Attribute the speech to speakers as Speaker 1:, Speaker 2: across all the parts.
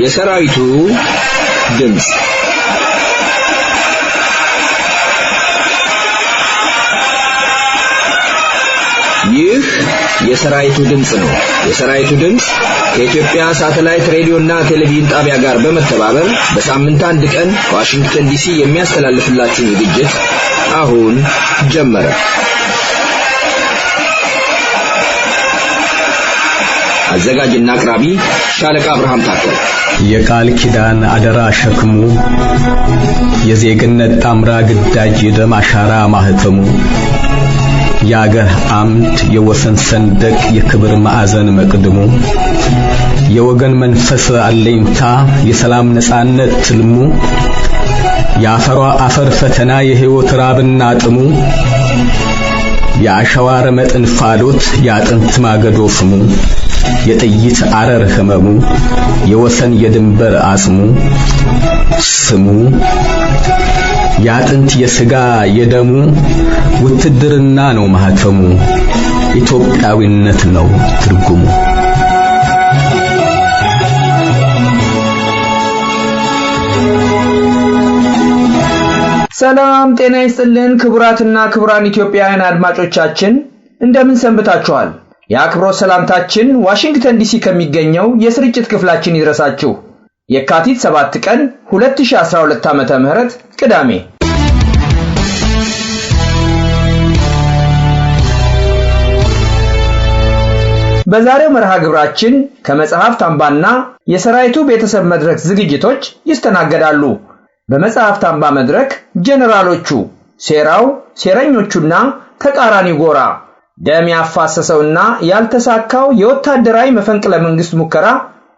Speaker 1: የሰራዊቱ ድምጽ ይህ የሰራዊቱ ድምጽ ነው። የሰራዊቱ ድምጽ ከኢትዮጵያ ሳተላይት ሬዲዮና ቴሌቪዥን ጣቢያ ጋር በመተባበር በሳምንት አንድ ቀን ከዋሽንግተን ዲሲ የሚያስተላልፍላችሁ ዝግጅት አሁን ጀመረ። አዘጋጅና አቅራቢ ሻለቃ አብርሃም ታከለ።
Speaker 2: የቃል ኪዳን አደራ ሸክሙ የዜግነት ጣምራ ግዳጅ የደም አሻራ ማህተሙ የአገር አምድ የወሰን ሰንደቅ የክብር ማዕዘን መቅድሙ የወገን መንፈስ አለኝታ የሰላም ነጻነት ትልሙ የአፈሯ አፈር ፈተና የህይወት ራብና ጥሙ የአሸዋ ረመጥ እንፋሎት የአጥንት ማገዶ ፍሙ የጥይት አረር ህመሙ የወሰን የድንበር አጽሙ ስሙ ያጥንት የሥጋ የደሙ ውትድርና ነው ማህተሙ ኢትዮጵያዊነት ነው ትርጉሙ።
Speaker 3: ሰላም ጤና ይስጥልን ክቡራትና ክቡራን ኢትዮጵያውያን አድማጮቻችን እንደምን ሰንብታችኋል? የአክብሮት ሰላምታችን ዋሽንግተን ዲሲ ከሚገኘው የስርጭት ክፍላችን ይድረሳችሁ። የካቲት 7 ቀን 2012 ዓመተ ምህረት ቅዳሜ በዛሬው መርሃ ግብራችን ከመጽሐፍት አምባና የሰራዊቱ ቤተሰብ መድረክ ዝግጅቶች ይስተናገዳሉ። በመጽሐፍት አምባ መድረክ ጀነራሎቹ ሴራው ሴረኞቹና ተቃራኒ ጎራ ደም ያፋሰሰውና ያልተሳካው የወታደራዊ መፈንቅለ መንግስት ሙከራ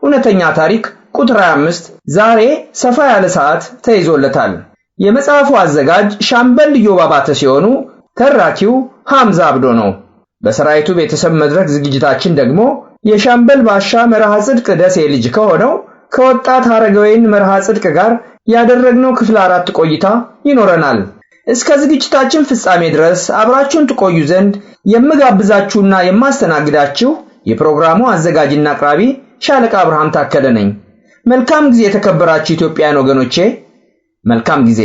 Speaker 3: እውነተኛ ታሪክ ቁጥር 25 ዛሬ ሰፋ ያለ ሰዓት ተይዞለታል። የመጽሐፉ አዘጋጅ ሻምበል ዮባባተ ሲሆኑ ተራኪው ሐምዛ አብዶ ነው። በሰራዊቱ ቤተሰብ መድረክ ዝግጅታችን ደግሞ የሻምበል ባሻ መርሃ ጽድቅ ደሴ ልጅ ከሆነው ከወጣት አረጋዊን መርሃ ጽድቅ ጋር ያደረግነው ክፍል 4 ቆይታ ይኖረናል። እስከ ዝግጅታችን ፍጻሜ ድረስ አብራችሁን ትቆዩ ዘንድ የምጋብዛችሁና የማስተናግዳችሁ የፕሮግራሙ አዘጋጅና አቅራቢ ሻለቃ አብርሃም ታከለ ነኝ። መልካም ጊዜ የተከበራችሁ ኢትዮጵያውያን ወገኖቼ፣ መልካም ጊዜ።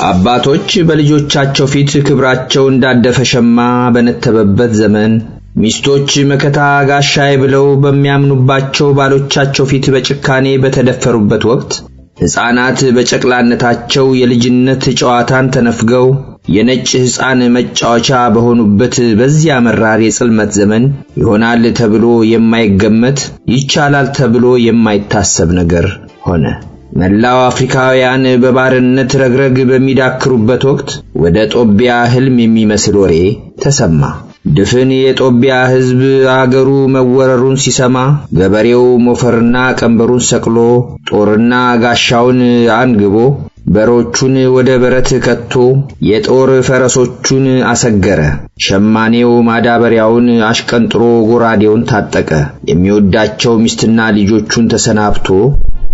Speaker 1: አባቶች በልጆቻቸው ፊት ክብራቸው እንዳደፈ ሸማ በነተበበት ዘመን ሚስቶች መከታ ጋሻይ ብለው በሚያምኑባቸው ባሎቻቸው ፊት በጭካኔ በተደፈሩበት ወቅት ሕፃናት በጨቅላነታቸው የልጅነት ጨዋታን ተነፍገው የነጭ ሕፃን መጫወቻ በሆኑበት በዚያ መራር የጽልመት ዘመን ይሆናል ተብሎ የማይገመት ይቻላል ተብሎ የማይታሰብ ነገር ሆነ። መላው አፍሪካውያን በባርነት ረግረግ በሚዳክሩበት ወቅት ወደ ጦቢያ ህልም የሚመስል ወሬ ተሰማ። ድፍን የጦቢያ ህዝብ አገሩ መወረሩን ሲሰማ ገበሬው ሞፈርና ቀንበሩን ሰቅሎ ጦርና ጋሻውን አንግቦ በሮቹን ወደ በረት ከቶ የጦር ፈረሶቹን አሰገረ። ሸማኔው ማዳበሪያውን አሽቀንጥሮ ጎራዴውን ታጠቀ። የሚወዳቸው ሚስትና ልጆቹን ተሰናብቶ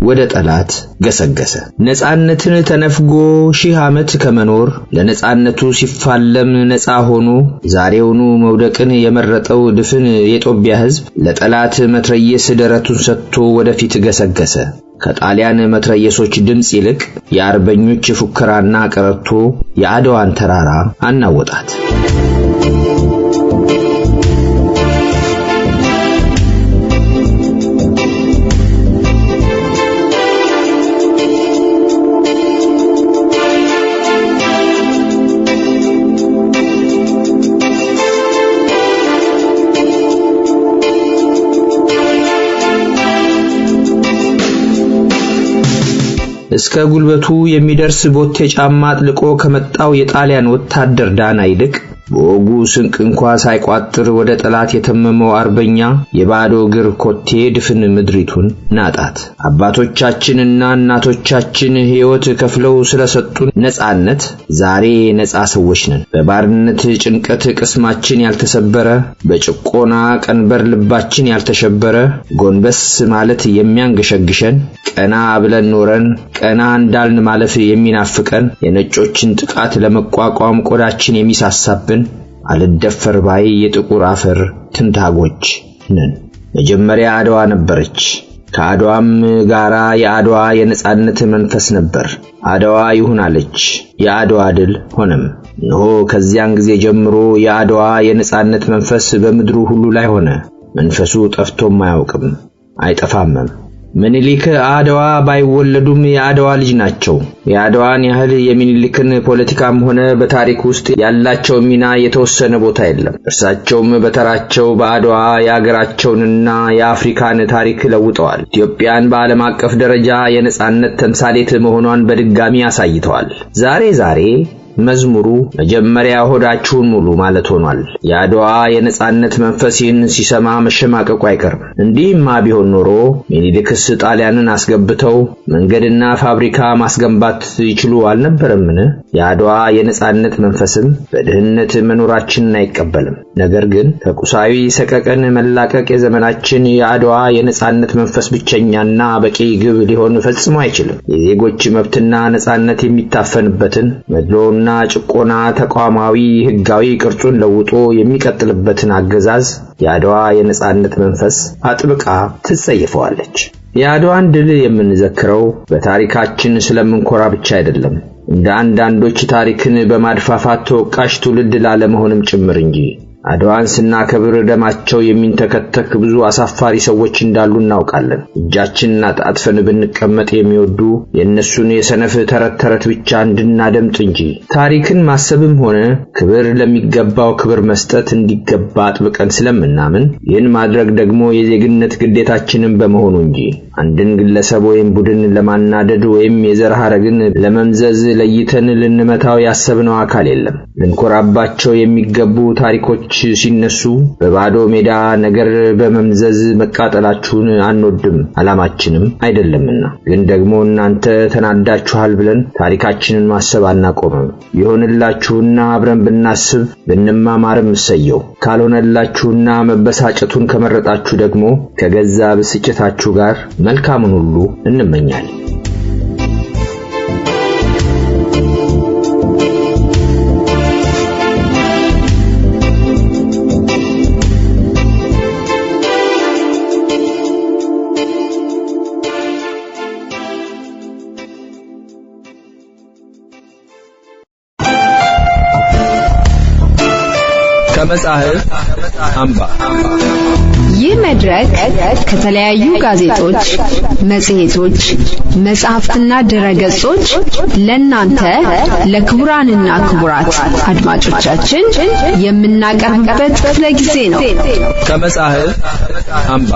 Speaker 1: ወደ ጠላት ገሰገሰ። ነጻነትን ተነፍጎ ሺህ ዓመት ከመኖር ለነጻነቱ ሲፋለም ነጻ ሆኖ ዛሬውኑ መውደቅን የመረጠው ድፍን የጦቢያ ህዝብ ለጠላት መትረየስ ደረቱን ሰጥቶ ወደፊት ገሰገሰ። ከጣሊያን መትረየሶች ድምጽ ይልቅ የአርበኞች ፉከራና ቀረርቶ የአድዋን ተራራ አናወጣት። እስከ ጉልበቱ የሚደርስ ቦቴ ጫማ አጥልቆ ከመጣው የጣሊያን ወታደር ዳና ይልቅ በወጉ ስንቅ እንኳን ሳይቋጥር ወደ ጠላት የተመመው አርበኛ የባዶ እግር ኮቴ ድፍን ምድሪቱን ናጣት። አባቶቻችንና እናቶቻችን ሕይወት ከፍለው ስለሰጡን ነጻነት ዛሬ ነጻ ሰዎች ነን። በባርነት ጭንቀት ቅስማችን ያልተሰበረ፣ በጭቆና ቀንበር ልባችን ያልተሸበረ፣ ጎንበስ ማለት የሚያንገሸግሸን፣ ቀና ብለን ኖረን ቀና እንዳልን ማለፍ የሚናፍቀን፣ የነጮችን ጥቃት ለመቋቋም ቆዳችን የሚሳሳብን አልደፈር ባይ የጥቁር አፈር ትንታጎች ነን። መጀመሪያ አድዋ ነበረች። ከአድዋም ጋራ የአድዋ የነጻነት መንፈስ ነበር። አድዋ ይሁናለች። የአድዋ ድል ሆነም። እነሆ ከዚያን ጊዜ ጀምሮ የአድዋ የነጻነት መንፈስ በምድሩ ሁሉ ላይ ሆነ። መንፈሱ ጠፍቶም አያውቅም፣ አይጠፋምም። ምኒልክ አድዋ ባይወለዱም የአድዋ ልጅ ናቸው። የአድዋን ያህል የሚኒልክን ፖለቲካም ሆነ በታሪክ ውስጥ ያላቸው ሚና የተወሰነ ቦታ የለም። እርሳቸውም በተራቸው በአድዋ የአገራቸውንና የአፍሪካን ታሪክ ለውጠዋል። ኢትዮጵያን በዓለም አቀፍ ደረጃ የነጻነት ተምሳሌት መሆኗን በድጋሚ አሳይተዋል። ዛሬ መዝሙሩ መጀመሪያ ሆዳችሁን ሙሉ ማለት ሆኗል። የአድዋ የነጻነት መንፈስ ይህን ሲሰማ መሸማቀቁ አይቀርም። እንዲህማ ቢሆን ኖሮ ሚኒልክስ ጣሊያንን አስገብተው መንገድና ፋብሪካ ማስገንባት ይችሉ አልነበረምን? የአድዋ የነጻነት መንፈስም በድህነት መኖራችንን አይቀበልም። ነገር ግን ከቁሳዊ ሰቀቀን መላቀቅ የዘመናችን የአድዋ የነጻነት መንፈስ ብቸኛና በቂ ግብ ሊሆን ፈጽሞ አይችልም። የዜጎች መብትና ነጻነት የሚታፈንበትን መድሎና ጭቆና ተቋማዊ ህጋዊ ቅርጹን ለውጦ የሚቀጥልበትን አገዛዝ የአድዋ የነጻነት መንፈስ አጥብቃ ትጸየፈዋለች። የአድዋን ድል የምንዘክረው በታሪካችን ስለምንኮራ ብቻ አይደለም፣ እንደ አንዳንዶች ታሪክን በማድፋፋት ተወቃሽ ትውልድ ላለመሆንም ጭምር እንጂ። አድዋን ስናከብር ደማቸው የሚንተከተክ ብዙ አሳፋሪ ሰዎች እንዳሉ እናውቃለን። እጃችንን አጣጥፈን ብንቀመጥ የሚወዱ የእነሱን የሰነፍ ተረት ብቻ እንድናደምጥ እንጂ ታሪክን ማሰብም ሆነ ክብር ለሚገባው ክብር መስጠት እንዲገባ አጥብቀን ስለምናምን ይህን ማድረግ ደግሞ የዜግነት ግዴታችንን በመሆኑ እንጂ አንድን ግለሰብ ወይም ቡድን ለማናደድ ወይም የዘር ሐረግን ለመምዘዝ ለይተን ልንመታው ያሰብነው አካል የለም። ልንኮራባቸው የሚገቡ ታሪኮች ሲነሱ በባዶ ሜዳ ነገር በመምዘዝ መቃጠላችሁን አንወድም፣ ዓላማችንም አይደለምና። ግን ደግሞ እናንተ ተናዳችኋል ብለን ታሪካችንን ማሰብ አናቆምም። ይሆንላችሁና አብረን ብናስብ ብንማማርም እሰየው። ካልሆነላችሁና መበሳጨቱን ከመረጣችሁ ደግሞ ከገዛ ብስጭታችሁ ጋር መልካሙን ሁሉ እንመኛለን። ከመጽሐፍ አምባ
Speaker 4: ይህ መድረክ ከተለያዩ ጋዜጦች፣ መጽሔቶች፣ መጽሐፍትና ድረገጾች ለናንተ ለክቡራንና ክቡራት አድማጮቻችን የምናቀርብበት ክፍለ ጊዜ ነው።
Speaker 1: ከመጽሐፍ አምባ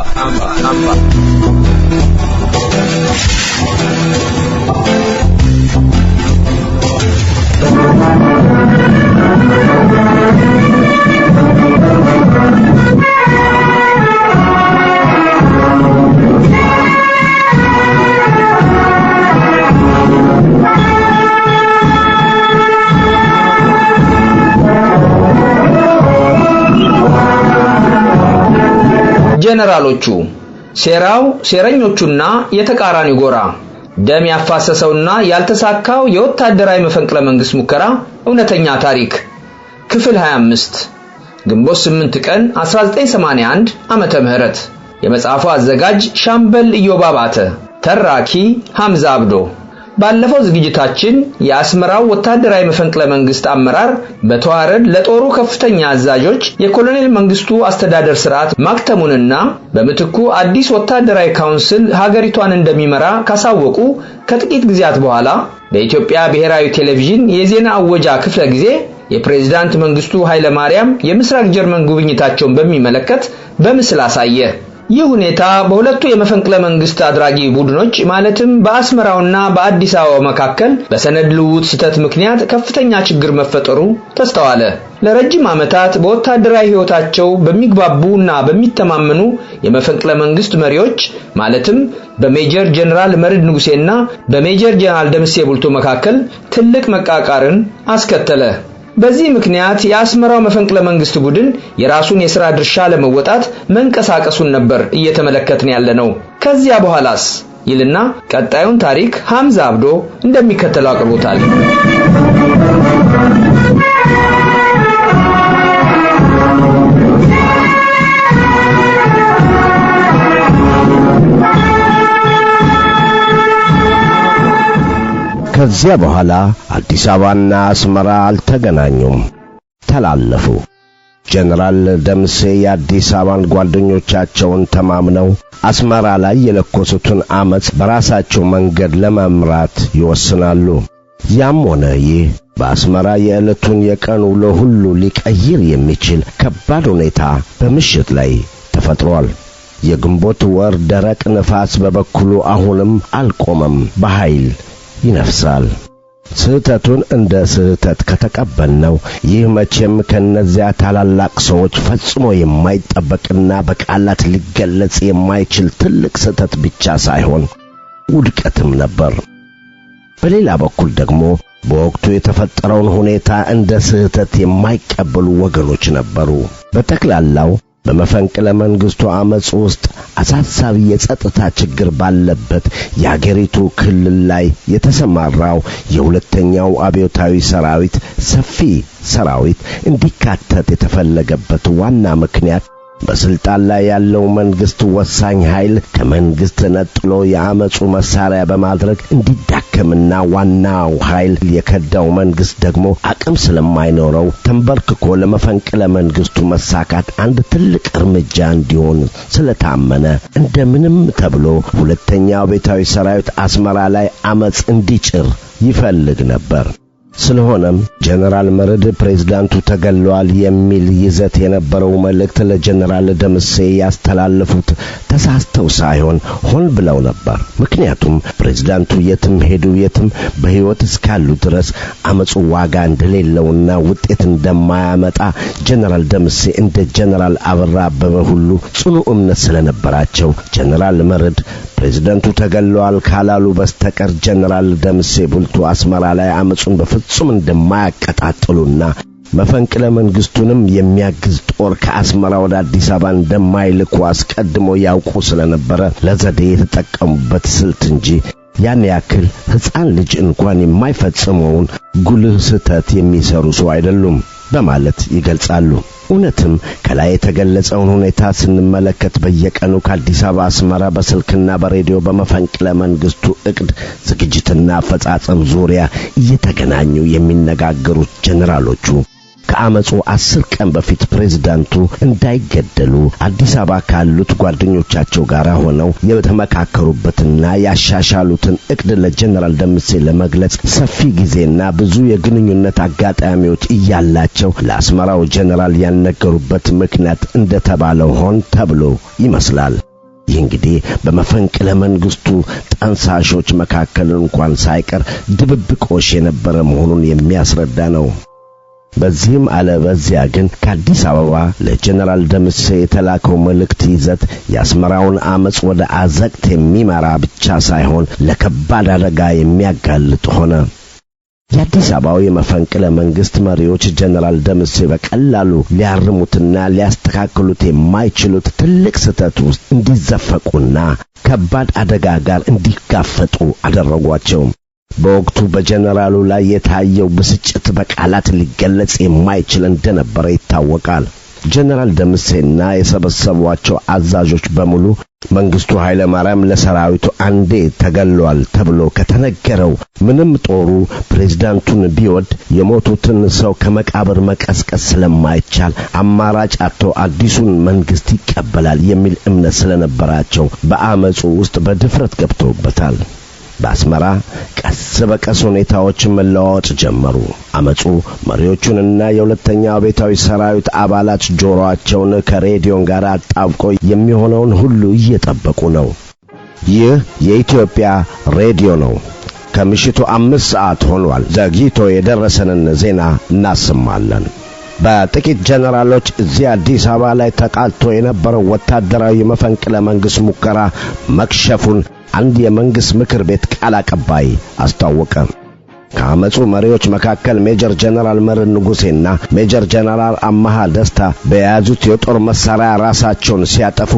Speaker 3: ጀነራሎቹ ሴራው፣ ሴረኞቹና የተቃራኒ ጎራ፣ ደም ያፋሰሰውና ያልተሳካው የወታደራዊ መፈንቅለ መንግስት ሙከራ እውነተኛ ታሪክ ክፍል 25 ግንቦት 8 ቀን 1981 ዓመተ ምህረት። የመጽሐፉ አዘጋጅ ሻምበል ኢዮብ አባተ፣ ተራኪ ሐምዛ አብዶ። ባለፈው ዝግጅታችን የአስመራው ወታደራዊ መፈንቅለ መንግስት አመራር በተዋረድ ለጦሩ ከፍተኛ አዛዦች የኮሎኔል መንግስቱ አስተዳደር ስርዓት ማክተሙንና በምትኩ አዲስ ወታደራዊ ካውንስል ሀገሪቷን እንደሚመራ ካሳወቁ ከጥቂት ጊዜያት በኋላ በኢትዮጵያ ብሔራዊ ቴሌቪዥን የዜና አወጃ ክፍለ ጊዜ የፕሬዝዳንት መንግስቱ ኃይለ ማርያም የምስራቅ ጀርመን ጉብኝታቸውን በሚመለከት በምስል አሳየ። ይህ ሁኔታ በሁለቱ የመፈንቅለ መንግስት አድራጊ ቡድኖች ማለትም በአስመራውና በአዲስ አበባ መካከል በሰነድ ልውውጥ ስህተት ምክንያት ከፍተኛ ችግር መፈጠሩ ተስተዋለ። ለረጅም ዓመታት በወታደራዊ ህይወታቸው በሚግባቡና በሚተማመኑ የመፈንቅለ መንግስት መሪዎች ማለትም በሜጀር ጀነራል መርድ ንጉሴና በሜጀር ጀነራል ደምሴ ቡልቶ መካከል ትልቅ መቃቃርን አስከተለ። በዚህ ምክንያት የአስመራው መፈንቅለ መንግስት ቡድን የራሱን የሥራ ድርሻ ለመወጣት መንቀሳቀሱን ነበር እየተመለከትን ያለነው። ከዚያ በኋላስ ይልና ቀጣዩን ታሪክ ሐምዛ አብዶ እንደሚከተለው አቅርቦታል።
Speaker 5: ከዚያ በኋላ አዲስ አበባና አስመራ አልተገናኙም፣ ተላለፉ። ጀነራል ደምሴ የአዲስ አበባን ጓደኞቻቸውን ተማምነው አስመራ ላይ የለኮሱትን አመጽ በራሳቸው መንገድ ለመምራት ይወስናሉ። ያም ሆነ ይህ በአስመራ የዕለቱን የቀን ውሎ ሁሉ ሊቀይር የሚችል ከባድ ሁኔታ በምሽት ላይ ተፈጥሯል። የግንቦት ወር ደረቅ ነፋስ በበኩሉ አሁንም አልቆመም፣ በኃይል ይነፍሳል። ስህተቱን እንደ ስህተት ከተቀበልነው ይህ መቼም ከነዚያ ታላላቅ ሰዎች ፈጽሞ የማይጠበቅና በቃላት ሊገለጽ የማይችል ትልቅ ስህተት ብቻ ሳይሆን ውድቀትም ነበር። በሌላ በኩል ደግሞ በወቅቱ የተፈጠረውን ሁኔታ እንደ ስህተት የማይቀበሉ ወገኖች ነበሩ። በጠቅላላው በመፈንቅለ መንግስቱ አመጽ ውስጥ አሳሳቢ የጸጥታ ችግር ባለበት የአገሪቱ ክልል ላይ የተሰማራው የሁለተኛው አብዮታዊ ሰራዊት ሰፊ ሰራዊት እንዲካተት የተፈለገበት ዋና ምክንያት በስልጣን ላይ ያለው መንግስት ወሳኝ ኃይል ከመንግስት ነጥሎ የአመጹ መሳሪያ በማድረግ እንዲዳከምና ዋናው ኃይል የከዳው መንግስት ደግሞ አቅም ስለማይኖረው ተንበርክኮ ለመፈንቅለ መንግስቱ መሳካት አንድ ትልቅ እርምጃ እንዲሆን ስለታመነ እንደምንም ተብሎ ሁለተኛው ቤታዊ ሰራዊት አስመራ ላይ አመጽ እንዲጭር ይፈልግ ነበር። ስለሆነም ጀነራል መርድ ፕሬዝዳንቱ ተገለዋል የሚል ይዘት የነበረው መልእክት ለጀነራል ደምሴ ያስተላለፉት ተሳስተው ሳይሆን ሆን ብለው ነበር። ምክንያቱም ፕሬዝዳንቱ የትም ሄዱ የትም በህይወት እስካሉ ድረስ አመጹ ዋጋ እንደሌለውና ውጤት እንደማያመጣ ጀነራል ደምሴ እንደ ጀነራል አበራ አበበ ሁሉ ጽኑ እምነት ስለነበራቸው ጀነራል መርድ ፕሬዝዳንቱ ተገለዋል ካላሉ በስተቀር ጀነራል ደምሴ ቡልቶ አስመራ ላይ አመጹን በፍጹም እንደማያቀጣጥሉና መፈንቅለ መንግስቱንም የሚያግዝ ጦር ከአስመራ ወደ አዲስ አበባ እንደማይልኩ አስቀድሞ ያውቁ ስለነበረ ለዘዴ የተጠቀሙበት ስልት እንጂ ያን ያክል ሕፃን ልጅ እንኳን የማይፈጽመውን ጉልህ ስህተት የሚሰሩ ሰው አይደሉም በማለት ይገልጻሉ። እውነትም ከላይ የተገለጸውን ሁኔታ ስንመለከት በየቀኑ ከአዲስ አበባ አስመራ በስልክና በሬዲዮ በመፈንቅለ መንግስቱ እቅድ ዝግጅትና አፈጻጸም ዙሪያ እየተገናኙ የሚነጋገሩት ጀነራሎቹ ከአመጹ 10 ቀን በፊት ፕሬዝዳንቱ እንዳይገደሉ አዲስ አበባ ካሉት ጓደኞቻቸው ጋር ሆነው የተመካከሩበትና ያሻሻሉትን እቅድ ለጀነራል ደምሴ ለመግለጽ ሰፊ ጊዜና ብዙ የግንኙነት አጋጣሚዎች እያላቸው ለአስመራው ጀነራል ያነገሩበት ምክንያት እንደተባለው ሆን ተብሎ ይመስላል። ይህ እንግዲህ በመፈንቅለ መንግስቱ ጠንሳሾች መካከል እንኳን ሳይቀር ድብብቆሽ የነበረ መሆኑን የሚያስረዳ ነው። በዚህም አለበዚያ ግን ከአዲስ አበባ ለጀነራል ደምሴ የተላከው መልእክት ይዘት የአስመራውን አመጽ ወደ አዘቅት የሚመራ ብቻ ሳይሆን ለከባድ አደጋ የሚያጋልጥ ሆነ። የአዲስ አበባው የመፈንቅለ መንግስት መሪዎች ጀነራል ደምሴ በቀላሉ ሊያርሙትና ሊያስተካክሉት የማይችሉት ትልቅ ስህተት ውስጥ እንዲዘፈቁና ከባድ አደጋ ጋር እንዲጋፈጡ አደረጓቸው። በወቅቱ በጀነራሉ ላይ የታየው ብስጭት በቃላት ሊገለጽ የማይችል እንደነበረ ይታወቃል። ጀነራል ደምሴና የሰበሰቧቸው አዛዦች በሙሉ መንግስቱ ኃይለ ማርያም ለሰራዊቱ አንዴ ተገሏል ተብሎ ከተነገረው ምንም ጦሩ ፕሬዝዳንቱን ቢወድ የሞቱትን ሰው ከመቃብር መቀስቀስ ስለማይቻል አማራጭ አጥቶ አዲሱን መንግስት ይቀበላል የሚል እምነት ስለነበራቸው በአመጹ ውስጥ በድፍረት ገብተውበታል። በአስመራ ቀስ በቀስ ሁኔታዎች መለዋወጥ ጀመሩ። አመጹ መሪዎቹንና የሁለተኛው አብዮታዊ ሰራዊት አባላት ጆሮአቸውን ከሬዲዮን ጋር አጣብቆ የሚሆነውን ሁሉ እየጠበቁ ነው። ይህ የኢትዮጵያ ሬዲዮ ነው። ከምሽቱ 5 ሰዓት ሆኗል። ዘግይቶ የደረሰንን ዜና እናሰማለን። በጥቂት ጀነራሎች እዚህ አዲስ አበባ ላይ ተቃልቶ የነበረው ወታደራዊ መፈንቅለ መንግስት ሙከራ መክሸፉን አንድ የመንግስት ምክር ቤት ቃል አቀባይ አስታወቀ። ከአመጹ መሪዎች መካከል ሜጀር ጀነራል መርን ንጉሴና ሜጀር ጀነራል አማሃ ደስታ በያዙት የጦር መሳሪያ ራሳቸውን ሲያጠፉ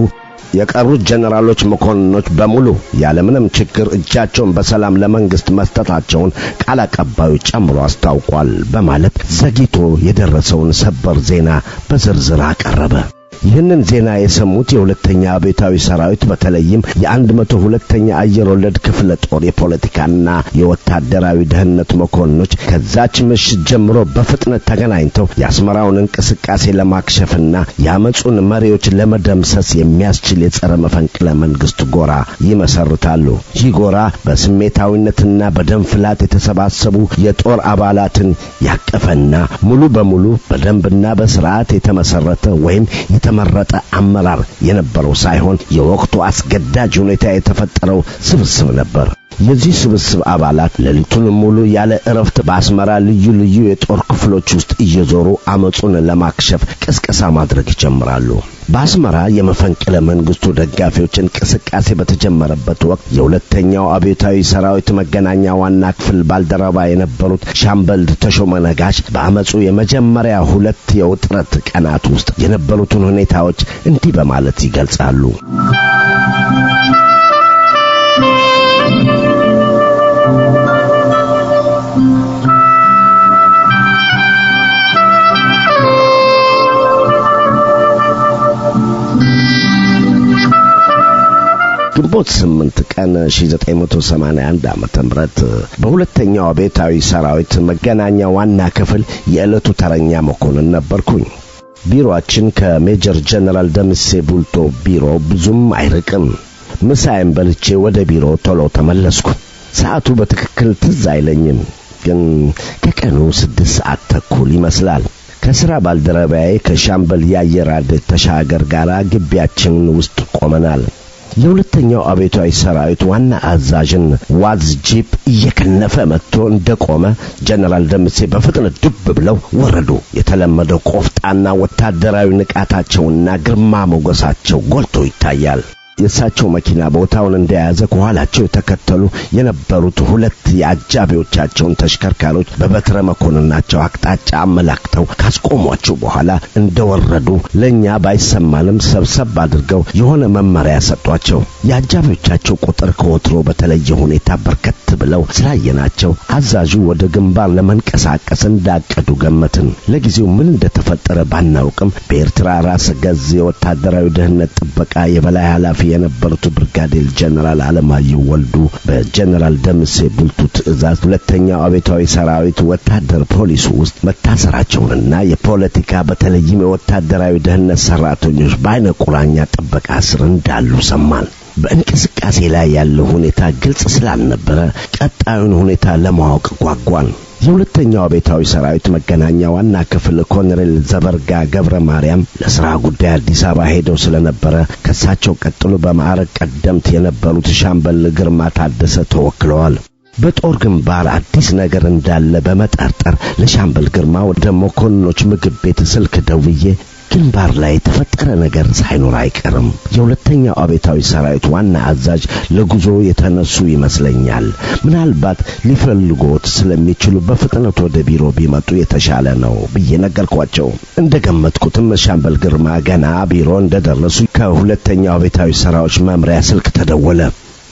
Speaker 5: የቀሩት ጀነራሎች መኮንኖች በሙሉ ያለምንም ችግር እጃቸውን በሰላም ለመንግስት መስጠታቸውን ቃል አቀባዩ ጨምሮ አስታውቋል በማለት ዘግይቶ የደረሰውን ሰበር ዜና በዝርዝር አቀረበ። ይህንን ዜና የሰሙት የሁለተኛ አብዮታዊ ሰራዊት በተለይም የ102ኛ አየር ወለድ ክፍለ ጦር የፖለቲካና የወታደራዊ ደህንነት መኮንኖች ከዛች ምሽት ጀምሮ በፍጥነት ተገናኝተው የአስመራውን እንቅስቃሴ ለማክሸፍና የአመጹን መሪዎች ለመደምሰስ የሚያስችል የጸረ መፈንቅለ መንግስት ጎራ ይመሰርታሉ። ይህ ጎራ በስሜታዊነትና በደም ፍላት የተሰባሰቡ የጦር አባላትን ያቀፈና ሙሉ በሙሉ በደንብና በስርዓት የተመሰረተ ወይም የተመረጠ አመራር የነበረው ሳይሆን የወቅቱ አስገዳጅ ሁኔታ የተፈጠረው ስብስብ ነበር። የዚህ ስብስብ አባላት ሌሊቱን ሙሉ ያለ እረፍት በአስመራ ልዩ ልዩ የጦር ክፍሎች ውስጥ እየዞሩ አመጹን ለማክሸፍ ቅስቀሳ ማድረግ ይጀምራሉ። በአስመራ የመፈንቅለ መንግስቱ ደጋፊዎች እንቅስቃሴ በተጀመረበት ወቅት የሁለተኛው አብዮታዊ ሰራዊት መገናኛ ዋና ክፍል ባልደረባ የነበሩት ሻምበል ተሾመ ነጋሽ በአመጹ የመጀመሪያ 2 የውጥረት ቀናት ውስጥ የነበሩትን ሁኔታዎች እንዲህ በማለት ይገልጻሉ። ግንቦት 8 ቀን 1981 ዓመተ ምህረት በሁለተኛው አብዮታዊ ሰራዊት መገናኛ ዋና ክፍል የዕለቱ ተረኛ መኮንን ነበርኩኝ። ቢሮአችን ከሜጀር ጀነራል ደምሴ ቡልቶ ቢሮ ብዙም አይርቅም። ምሳዬን በልቼ ወደ ቢሮ ቶሎ ተመለስኩ። ሰዓቱ በትክክል ትዝ አይለኝም፣ ግን ከቀኑ 6 ሰዓት ተኩል ይመስላል። ከሥራ ባልደረባዬ ከሻምበል ያየራድ ተሻገር ጋር ግቢያችን ውስጥ ቆመናል። የሁለተኛው አብዮታዊ ሰራዊት ዋና አዛዥን ዋዝ ጂፕ እየከነፈ መጥቶ እንደቆመ ጀነራል ደምሴ በፍጥነት ዱብ ብለው ወረዱ። የተለመደው ቆፍጣና ወታደራዊ ንቃታቸውና ግርማ ሞገሳቸው ጎልቶ ይታያል። የሳቸው መኪና ቦታውን እንደያዘ ከኋላቸው የተከተሉ የነበሩት 2 የአጃቢዎቻቸውን ተሽከርካሪዎች በበትረ መኮንናቸው አቅጣጫ አመላክተው ካስቆሟቸው በኋላ እንደወረዱ ለኛ ባይሰማንም ሰብሰብ አድርገው የሆነ መመሪያ ሰጧቸው። የአጃቢዎቻቸው ቁጥር ከወትሮ በተለየ ሁኔታ በርከት ብለው ስላየናቸው አዛዡ ወደ ግንባር ለመንቀሳቀስ እንዳቀዱ ገመትን። ለጊዜው ምን እንደተፈጠረ ባናውቅም በኤርትራ ራስ ገዝ የወታደራዊ ደህንነት ጥበቃ የበላይ ኃላፊ የነበሩት ብርጋዴር ጀነራል አለማየሁ ወልዱ በጀነራል ደምሴ ቡልቱ ትዕዛዝ ሁለተኛው አብዮታዊ ሰራዊት ወታደር ፖሊስ ውስጥ መታሰራቸውንና የፖለቲካ በተለይም የወታደራዊ ደህንነት ሰራተኞች በአይነ ቁራኛ ጥበቃ ስር እንዳሉ ሰማን። በእንቅስቃሴ ላይ ያለው ሁኔታ ግልጽ ስላልነበረ ቀጣዩን ሁኔታ ለማወቅ ጓጓን። የሁለተኛው አብዮታዊ ሰራዊት መገናኛ ዋና ክፍል ኮሎኔል ዘበርጋ ገብረ ማርያም ለሥራ ጉዳይ አዲስ አበባ ሄደው ስለነበረ ከሳቸው ቀጥሎ በማዕረግ ቀደምት የነበሩት ሻምበል ግርማ ታደሰ ተወክለዋል። በጦር ግንባር አዲስ ነገር እንዳለ በመጠርጠር ለሻምበል ግርማ ወደ መኮንኖች ምግብ ቤት ስልክ ደውዬ ግንባር ላይ የተፈጠረ ነገር ሳይኖር አይቀርም፣ የሁለተኛው አብዮታዊ ሰራዊት ዋና አዛዥ ለጉዞ የተነሱ ይመስለኛል፣ ምናልባት ሊፈልጉት ስለሚችሉ በፍጥነት ወደ ቢሮ ቢመጡ የተሻለ ነው ብዬ ነገርኳቸው። እንደገመትኩትም ሻምበል ግርማ ገና ቢሮ እንደደረሱ ከሁለተኛው አብዮታዊ ሰራዊት መምሪያ ስልክ ተደወለ።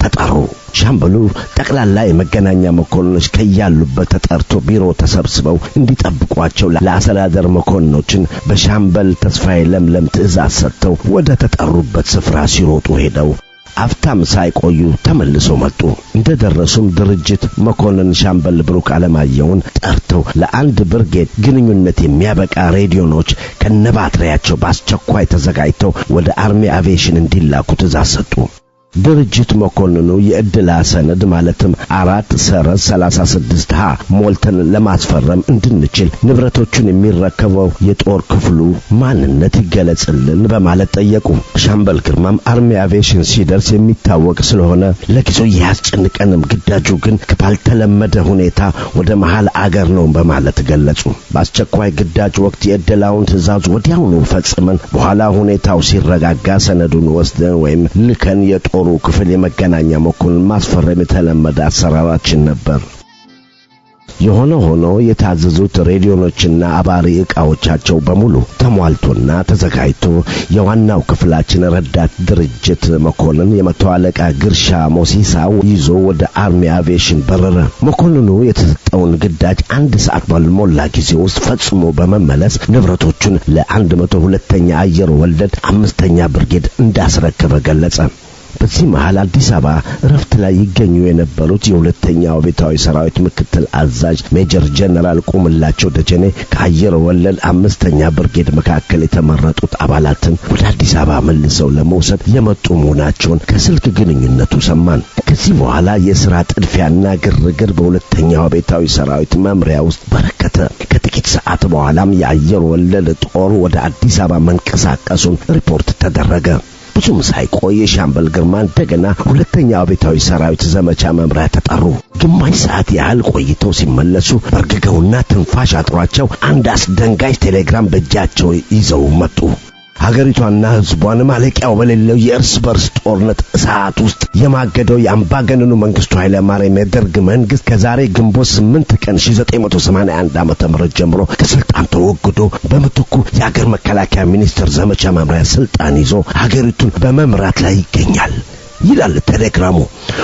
Speaker 5: ተጣሩ። ሻምበሉ ጠቅላላ የመገናኛ መኮንኖች ከያሉበት ተጠርቶ ቢሮ ተሰብስበው እንዲጠብቋቸው ለአስተዳደር መኮንኖችን በሻምበል ተስፋዬ ለምለም ትዕዛዝ ሰጥተው ወደ ተጠሩበት ስፍራ ሲሮጡ ሄደው አፍታም ሳይቆዩ ተመልሰው መጡ። እንደደረሱም ድርጅት መኮንን ሻምበል ብሩክ አለማየሁን ጠርተው ለአንድ ብርጌድ ግንኙነት የሚያበቃ ሬዲዮኖች ከነባትሪያቸው በአስቸኳይ ተዘጋጅተው ወደ አርሚ አቪዬሽን እንዲላኩ ትዕዛዝ ሰጡ። ድርጅት መኮንኑ የእድላ ሰነድ ማለትም 4/36 ሞልተን ለማስፈረም እንድንችል ንብረቶቹን የሚረከበው የጦር ክፍሉ ማንነት ይገለጽልን በማለት ጠየቁ። ሻምበል ግርማም አርሚ አቪዬሽን ሲደርስ የሚታወቅ ስለሆነ ለጊዜው ያስጨንቀንም፣ ግዳጁ ግን ባልተለመደ ሁኔታ ወደ መሃል አገር ነው በማለት ገለጹ። በአስቸኳይ ግዳጅ ወቅት የእድላውን ትዕዛዝ ወዲያውኑ ፈጽመን በኋላ ሁኔታው ሲረጋጋ ሰነዱን ወስደን ወይም ልከን የጦሩ ክፍል የመገናኛ መኮንን ማስፈረም የተለመደ አሰራራችን ነበር። የሆነ ሆኖ የታዘዙት ሬዲዮኖችና አባሪ ዕቃዎቻቸው በሙሉ ተሟልቶና ተዘጋጅቶ የዋናው ክፍላችን ረዳት ድርጅት መኮንን የመቶ አለቃ ግርሻ ሞሲሳው ይዞ ወደ አርሚ አቪዬሽን በረረ። መኮንኑ የተሰጠውን ግዳጅ 1 ሰዓት ባልሞላ ጊዜ ውስጥ ፈጽሞ በመመለስ ንብረቶቹን ለ102ኛ አየር ወለድ 5ኛ ብርጌድ እንዳስረከበ ገለጸ። በዚህ መሃል አዲስ አበባ ረፍት ላይ ይገኙ የነበሩት የሁለተኛው ቤታዊ ሰራዊት ምክትል አዛዥ ሜጀር ጀነራል ቁምላቸው ደጀኔ ከአየር ወለድ 5ኛ ብርጌድ መካከል የተመረጡት አባላትን ወደ አዲስ አበባ መልሰው ለመውሰድ የመጡ መሆናቸውን ከስልክ ግንኙነቱ ሰማን። ከዚህ በኋላ የሥራ ጥድፊያና ግርግር በሁለተኛው ቤታዊ ሰራዊት መምሪያ ውስጥ በረከተ። ከጥቂት ሰዓት በኋላም የአየር ወለድ ጦር ወደ አዲስ አበባ መንቀሳቀሱን ሪፖርት ተደረገ። ብዙም ሳይቆይ ሻምበል ግርማ እንደገና ሁለተኛው ቤታዊ ሰራዊት ዘመቻ መምሪያ ተጠሩ። ግማሽ ሰዓት ያህል ቆይተው ሲመለሱ በርግገውና ትንፋሽ አጥሯቸው አንድ አስደንጋጭ ቴሌግራም በእጃቸው ይዘው መጡ። ሀገሪቷና ህዝቧን ማለቂያው በሌለው የእርስ በርስ ጦርነት እሳት ውስጥ የማገደው የአምባገነኑ መንግስቱ ኃይለ ማርያም የደርግ መንግስት ከዛሬ ግንቦት 8 ቀን 1981 ዓ.ም ጀምሮ ከስልጣን ተወግዶ በምትኩ የሀገር መከላከያ ሚኒስቴር ዘመቻ መምሪያ ስልጣን ይዞ ሀገሪቱን በመምራት ላይ ይገኛል ይላል ቴሌግራሙ።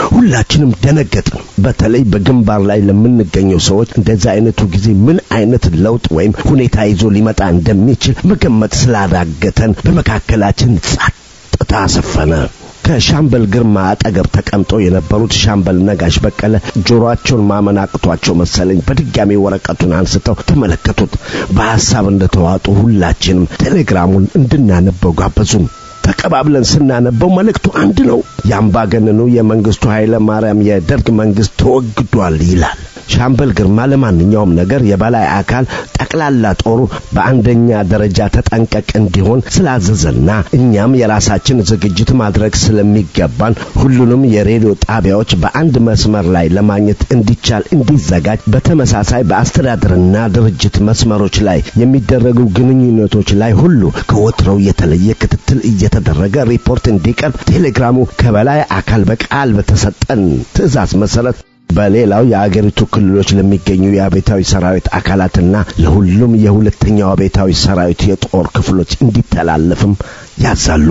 Speaker 5: ሁላችንም ደነገጥን። በተለይ በግንባር ላይ ለምንገኘው ሰዎች እንደዛ አይነቱ ጊዜ ምን አይነት ለውጥ ወይም ሁኔታ ይዞ ሊመጣ እንደሚችል መገመት ስላዳገተን በመካከላችን ጸጥታ ሰፈነ። ከሻምበል ግርማ አጠገብ ተቀምጠው የነበሩት ሻምበል ነጋሽ በቀለ ጆሮአቸውን ማመን አቅቷቸው መሰለኝ በድጋሚ ወረቀቱን አንስተው ተመለከቱት። በሐሳብ እንደተዋጡ ሁላችንም ቴሌግራሙን እንድናነበው ጋበዙን። ተቀባብለን ስናነበው መልእክቱ አንድ ነው። የአምባገነኑ የመንግስቱ ኃይለ ማርያም የደርግ መንግስት ተወግዷል ይላል። ሻምበል ግርማ ለማንኛውም ነገር የበላይ አካል ጠቅላላ ጦሩ በአንደኛ ደረጃ ተጠንቀቅ እንዲሆን ስላዘዘና እኛም የራሳችን ዝግጅት ማድረግ ስለሚገባን ሁሉንም የሬዲዮ ጣቢያዎች በአንድ መስመር ላይ ለማግኘት እንዲቻል እንዲዘጋጅ፣ በተመሳሳይ በአስተዳደርና ድርጅት መስመሮች ላይ የሚደረጉ ግንኙነቶች ላይ ሁሉ ከወትሮው የተለየ ክትትል እየተደረገ ሪፖርት እንዲቀርብ ቴሌግራሙ ከበላይ አካል በቃል በተሰጠን ትዕዛዝ መሰረት በሌላው የአገሪቱ ክልሎች ለሚገኙ የአቤታዊ ሰራዊት አካላትና ለሁሉም የሁለተኛው አቤታዊ ሰራዊት የጦር ክፍሎች እንዲተላለፍም ያዛሉ።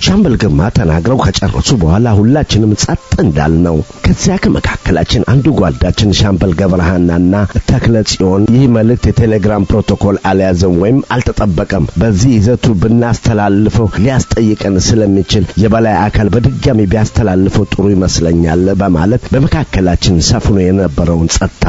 Speaker 5: ሻምበል ግርማ ተናግረው ከጨረሱ በኋላ ሁላችንም ጸጥ እንዳልነው ከዚያ ከመካከላችን አንዱ ጓዳችን ሻምበል ገብረሃናና ተክለጽዮን ይህ መልእክት የቴሌግራም ፕሮቶኮል አልያዘም ወይም አልተጠበቀም፣ በዚህ ይዘቱ ብናስተላልፈው ሊያስጠይቀን ስለሚችል የበላይ አካል በድጋሚ ቢያስተላልፈው ጥሩ ይመስለኛል በማለት በመካከላችን ሰፍኖ የነበረውን ጸጥታ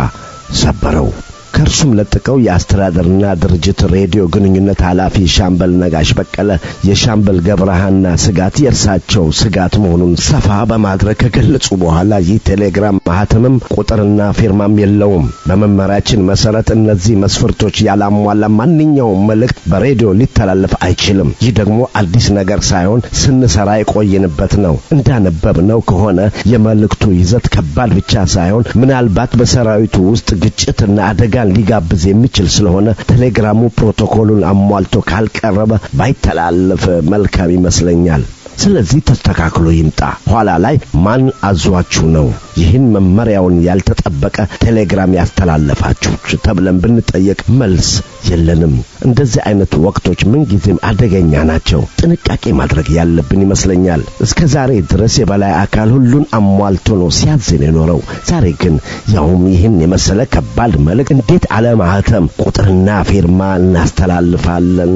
Speaker 5: ሰበረው። ከርሱም ለጥቀው የአስተዳደርና ድርጅት ሬዲዮ ግንኙነት ኃላፊ ሻምበል ነጋሽ በቀለ የሻምበል ገብረሃና ስጋት የእርሳቸው ስጋት መሆኑን ሰፋ በማድረግ ከገለጹ በኋላ ይህ ቴሌግራም ማህተምም ቁጥርና ፊርማም የለውም፣ በመመሪያችን መሰረት እነዚህ መስፈርቶች ያላሟላ ማንኛውም መልእክት በሬዲዮ ሊተላለፍ አይችልም። ይህ ደግሞ አዲስ ነገር ሳይሆን ስንሰራ የቆየንበት ነው። እንዳነበብነው ከሆነ የመልእክቱ ይዘት ከባድ ብቻ ሳይሆን ምናልባት በሰራዊቱ ውስጥ ግጭትና አደጋ ሊጋብዝ የሚችል ስለሆነ ቴሌግራሙ ፕሮቶኮሉን አሟልቶ ካልቀረበ ባይተላለፍ መልካም ይመስለኛል። ስለዚህ ተስተካክሎ ይምጣ። ኋላ ላይ ማን አዟችሁ ነው ይህን መመሪያውን ያልተጠበቀ ቴሌግራም ያስተላለፋችሁ ተብለን ብንጠየቅ መልስ የለንም። እንደዚህ አይነት ወቅቶች ምን ጊዜም አደገኛ ናቸው። ጥንቃቄ ማድረግ ያለብን ይመስለኛል። እስከዛሬ ድረስ የበላይ አካል ሁሉን አሟልቶ ነው ሲያዝን የኖረው። ዛሬ ግን ያውም ይህን የመሰለ ከባድ መልእክት እንዴት አለማህተም ቁጥርና ፊርማ እናስተላልፋለን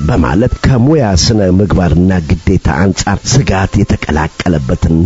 Speaker 5: በማለት ከሙያ ስነ ምግባርና ግዴታ አንጻር ስጋት የተቀላቀለበትን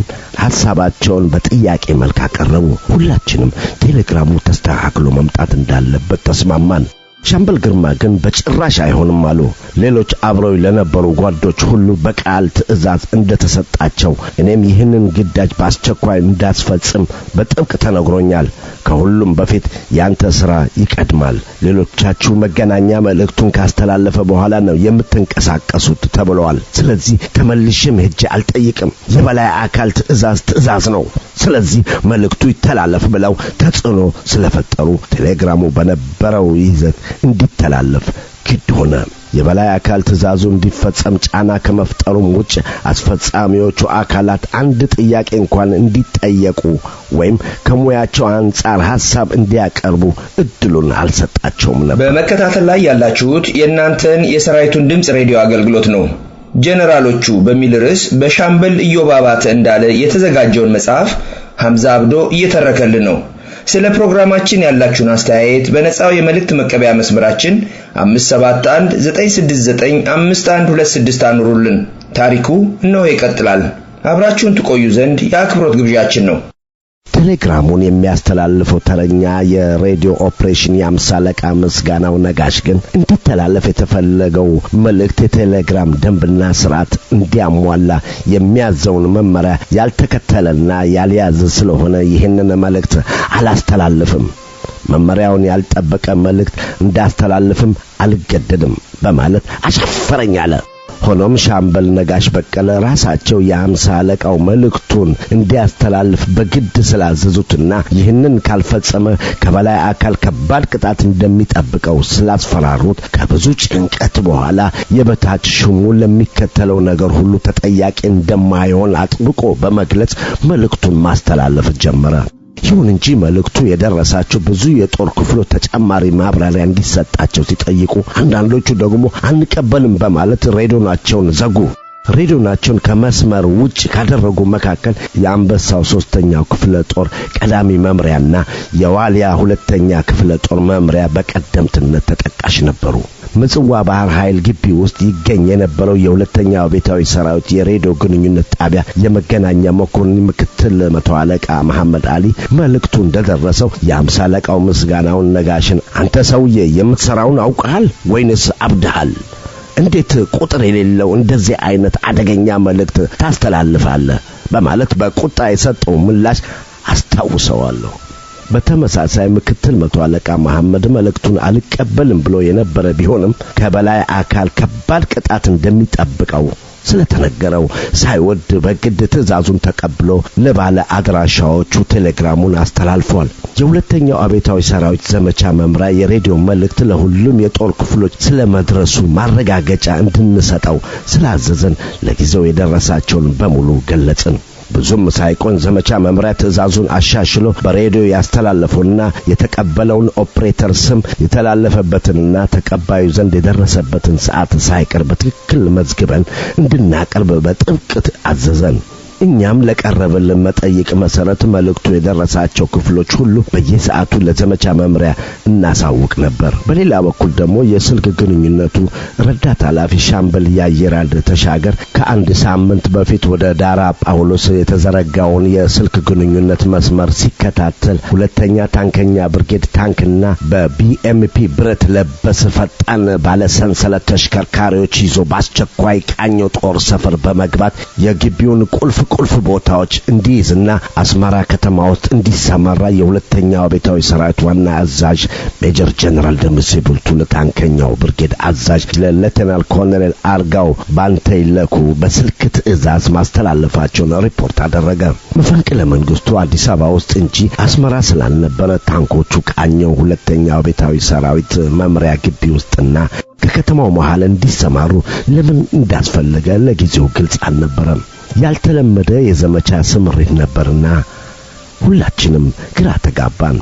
Speaker 5: ሐሳባቸውን በጥያቄ መልክ አቀረቡ። ሁላችንም ቴሌግራሙ ተስተካክሎ መምጣት እንዳለበት ተስማማን። ሻምበል ግርማ ግን በጭራሽ አይሆንም አሉ። ሌሎች አብረው ለነበሩ ጓዶች ሁሉ በቃል ትዕዛዝ እንደተሰጣቸው እኔም ይህንን ግዳጅ በአስቸኳይ እንዳስፈጽም በጥብቅ ተነግሮኛል። ከሁሉም በፊት ያንተ ሥራ ይቀድማል። ሌሎቻችሁ መገናኛ መልእክቱን ካስተላለፈ በኋላ ነው የምትንቀሳቀሱት ተብለዋል። ስለዚህ ተመልሼም ሄጄ አልጠይቅም። የበላይ አካል ትዕዛዝ ነው። ስለዚህ መልእክቱ ይተላለፍ ብለው ተጽዕኖ ስለፈጠሩ ቴሌግራሙ በነበረው ይዘት እንዲተላለፍ ግድ ሆነ። የበላይ አካል ትዕዛዙ እንዲፈጸም ጫና ከመፍጠሩም ውጭ አስፈጻሚዎቹ አካላት አንድ ጥያቄ እንኳን እንዲጠየቁ ወይም ከሙያቸው አንፃር ሐሳብ እንዲያቀርቡ እድሉን አልሰጣቸውም ነበር።
Speaker 1: በመከታተል ላይ ያላችሁት የእናንተን የሰራዊቱን ድምጽ ሬዲዮ አገልግሎት ነው። ጀነራሎቹ በሚል ርዕስ በሻምበል ኢዮብ አባተ እንዳለ የተዘጋጀውን መጽሐፍ ሐምዛ አብዶ እየተረከልን ነው። ስለ ፕሮግራማችን ያላችሁን አስተያየት በነጻው የመልእክት መቀበያ መስመራችን 571-969-5126 አኑሩልን። ታሪኩ እነሆ ይቀጥላል። አብራችሁን ትቆዩ ዘንድ የአክብሮት ግብዣችን ነው።
Speaker 5: ቴሌግራሙን የሚያስተላልፈው ተረኛ የሬዲዮ ኦፕሬሽን የአምሳ አለቃ ምስጋናው ነጋሽ ግን እንዲተላለፍ የተፈለገው መልእክት የቴሌግራም ደንብና ስርዓት እንዲያሟላ የሚያዘውን መመሪያ ያልተከተለና ያልያዘ ስለሆነ ይህንን መልእክት አላስተላልፍም፣ መመሪያውን ያልጠበቀ መልእክት እንዳስተላልፍም አልገደድም በማለት አሻፈረኝ አለ። ሆኖም ሻምበል ነጋሽ በቀለ ራሳቸው የአምሳ አለቃው መልእክቱን እንዲያስተላልፍ በግድ ስላዘዙትና ይህንን ካልፈጸመ ከበላይ አካል ከባድ ቅጣት እንደሚጠብቀው ስላስፈራሩት ከብዙ ጭንቀት በኋላ የበታች ሹሙ ለሚከተለው ነገር ሁሉ ተጠያቂ እንደማይሆን አጥብቆ በመግለጽ መልእክቱን ማስተላለፍ ጀመረ። ይሁን እንጂ መልእክቱ የደረሳቸው ብዙ የጦር ክፍሎች ተጨማሪ ማብራሪያ እንዲሰጣቸው ሲጠይቁ፣ አንዳንዶቹ ደግሞ አንቀበልም በማለት ሬዲዮናቸውን ዘጉ። ሬዲዮናቸውን ከመስመር ውጭ ካደረጉ መካከል የአንበሳው 3ኛው ክፍለ ጦር ቀዳሚ መምሪያና የዋሊያ 2ኛ ክፍለ ጦር መምሪያ በቀደምትነት ተጠቃሽ ነበሩ። ምጽዋ ባህር ኃይል ግቢ ውስጥ ይገኝ የነበረው የሁለተኛው አብዮታዊ ሰራዊት የሬዲዮ ግንኙነት ጣቢያ የመገናኛ መኮንን ምክትል መቶ አለቃ መሐመድ አሊ መልእክቱ እንደደረሰው የአምሳ አለቃው ምስጋናውን ነጋሽን አንተ ሰውዬ የምትሰራውን አውቀሃል ወይንስ አብደሃል? እንዴት ቁጥር የሌለው እንደዚህ አይነት አደገኛ መልእክት ታስተላልፋለህ? በማለት በቁጣ የሰጠው ምላሽ አስታውሰዋለሁ። በተመሳሳይ ምክትል መቶ አለቃ መሐመድ መልእክቱን አልቀበልም ብሎ የነበረ ቢሆንም ከበላይ አካል ከባድ ቅጣት እንደሚጠብቀው ስለተነገረው ሳይወድ በግድ ትዕዛዙን ተቀብሎ ለባለ አድራሻዎቹ ቴሌግራሙን አስተላልፏል። የሁለተኛው አብዮታዊ ሰራዊት ዘመቻ መምሪያ የሬዲዮ መልእክት ለሁሉም የጦር ክፍሎች ስለመድረሱ ማረጋገጫ እንድንሰጠው ስላዘዘን ለጊዜው የደረሳቸውን በሙሉ ገለጽን። ብዙም ሳይቆይ ዘመቻ መምሪያ ትዕዛዙን አሻሽሎ በሬዲዮ ያስተላለፈውና የተቀበለውን ኦፕሬተር ስም የተላለፈበትንና ተቀባዩ ዘንድ የደረሰበትን ሰዓት ሳይቀር በትክክል መዝግበን እንድናቀርብ በጥብቅ አዘዘን። እኛም ለቀረበልን መጠይቅ መሰረት መልእክቱ የደረሳቸው ክፍሎች ሁሉ በየሰዓቱ ለዘመቻ መምሪያ እናሳውቅ ነበር። በሌላ በኩል ደግሞ የስልክ ግንኙነቱ ረዳት ኃላፊ ሻምበል ያየራል ተሻገር ከአንድ ሳምንት በፊት ወደ ዳራ ጳውሎስ የተዘረጋውን የስልክ ግንኙነት መስመር ሲከታተል ሁለተኛ ታንከኛ ብርጌድ ታንክና በቢኤምፒ ብረት ለበስ ፈጣን ባለ ሰንሰለት ተሽከርካሪዎች ይዞ በአስቸኳይ ቃኞ ጦር ሰፈር በመግባት የግቢውን ቁልፍ ቦታዎች እንዲይዝና አስመራ ከተማ ውስጥ እንዲሰማራ የሁለተኛው አብዮታዊ ሰራዊት ዋና አዛዥ ሜጀር ጀነራል ደምሴ ቡልቱ ለታንከኛው ብርጌድ አዛዥ ለሌተናል ኮሎኔል አርጋው ባንተይለኩ በስልክ ትዕዛዝ ማስተላለፋቸውን ሪፖርት አደረገ። መፈንቅለ መንግስቱ አዲስ አበባ ውስጥ እንጂ አስመራ ስላልነበረ ታንኮቹ ቃኘው ሁለተኛው አብዮታዊ ሰራዊት መምሪያ ግቢ ውስጥና ከከተማው መሃል እንዲሰማሩ ለምን እንዳስፈለገ ለጊዜው ግልጽ አልነበረም። ያልተለመደ የዘመቻ ስምሪት ነበርና ሁላችንም ግራ ተጋባን።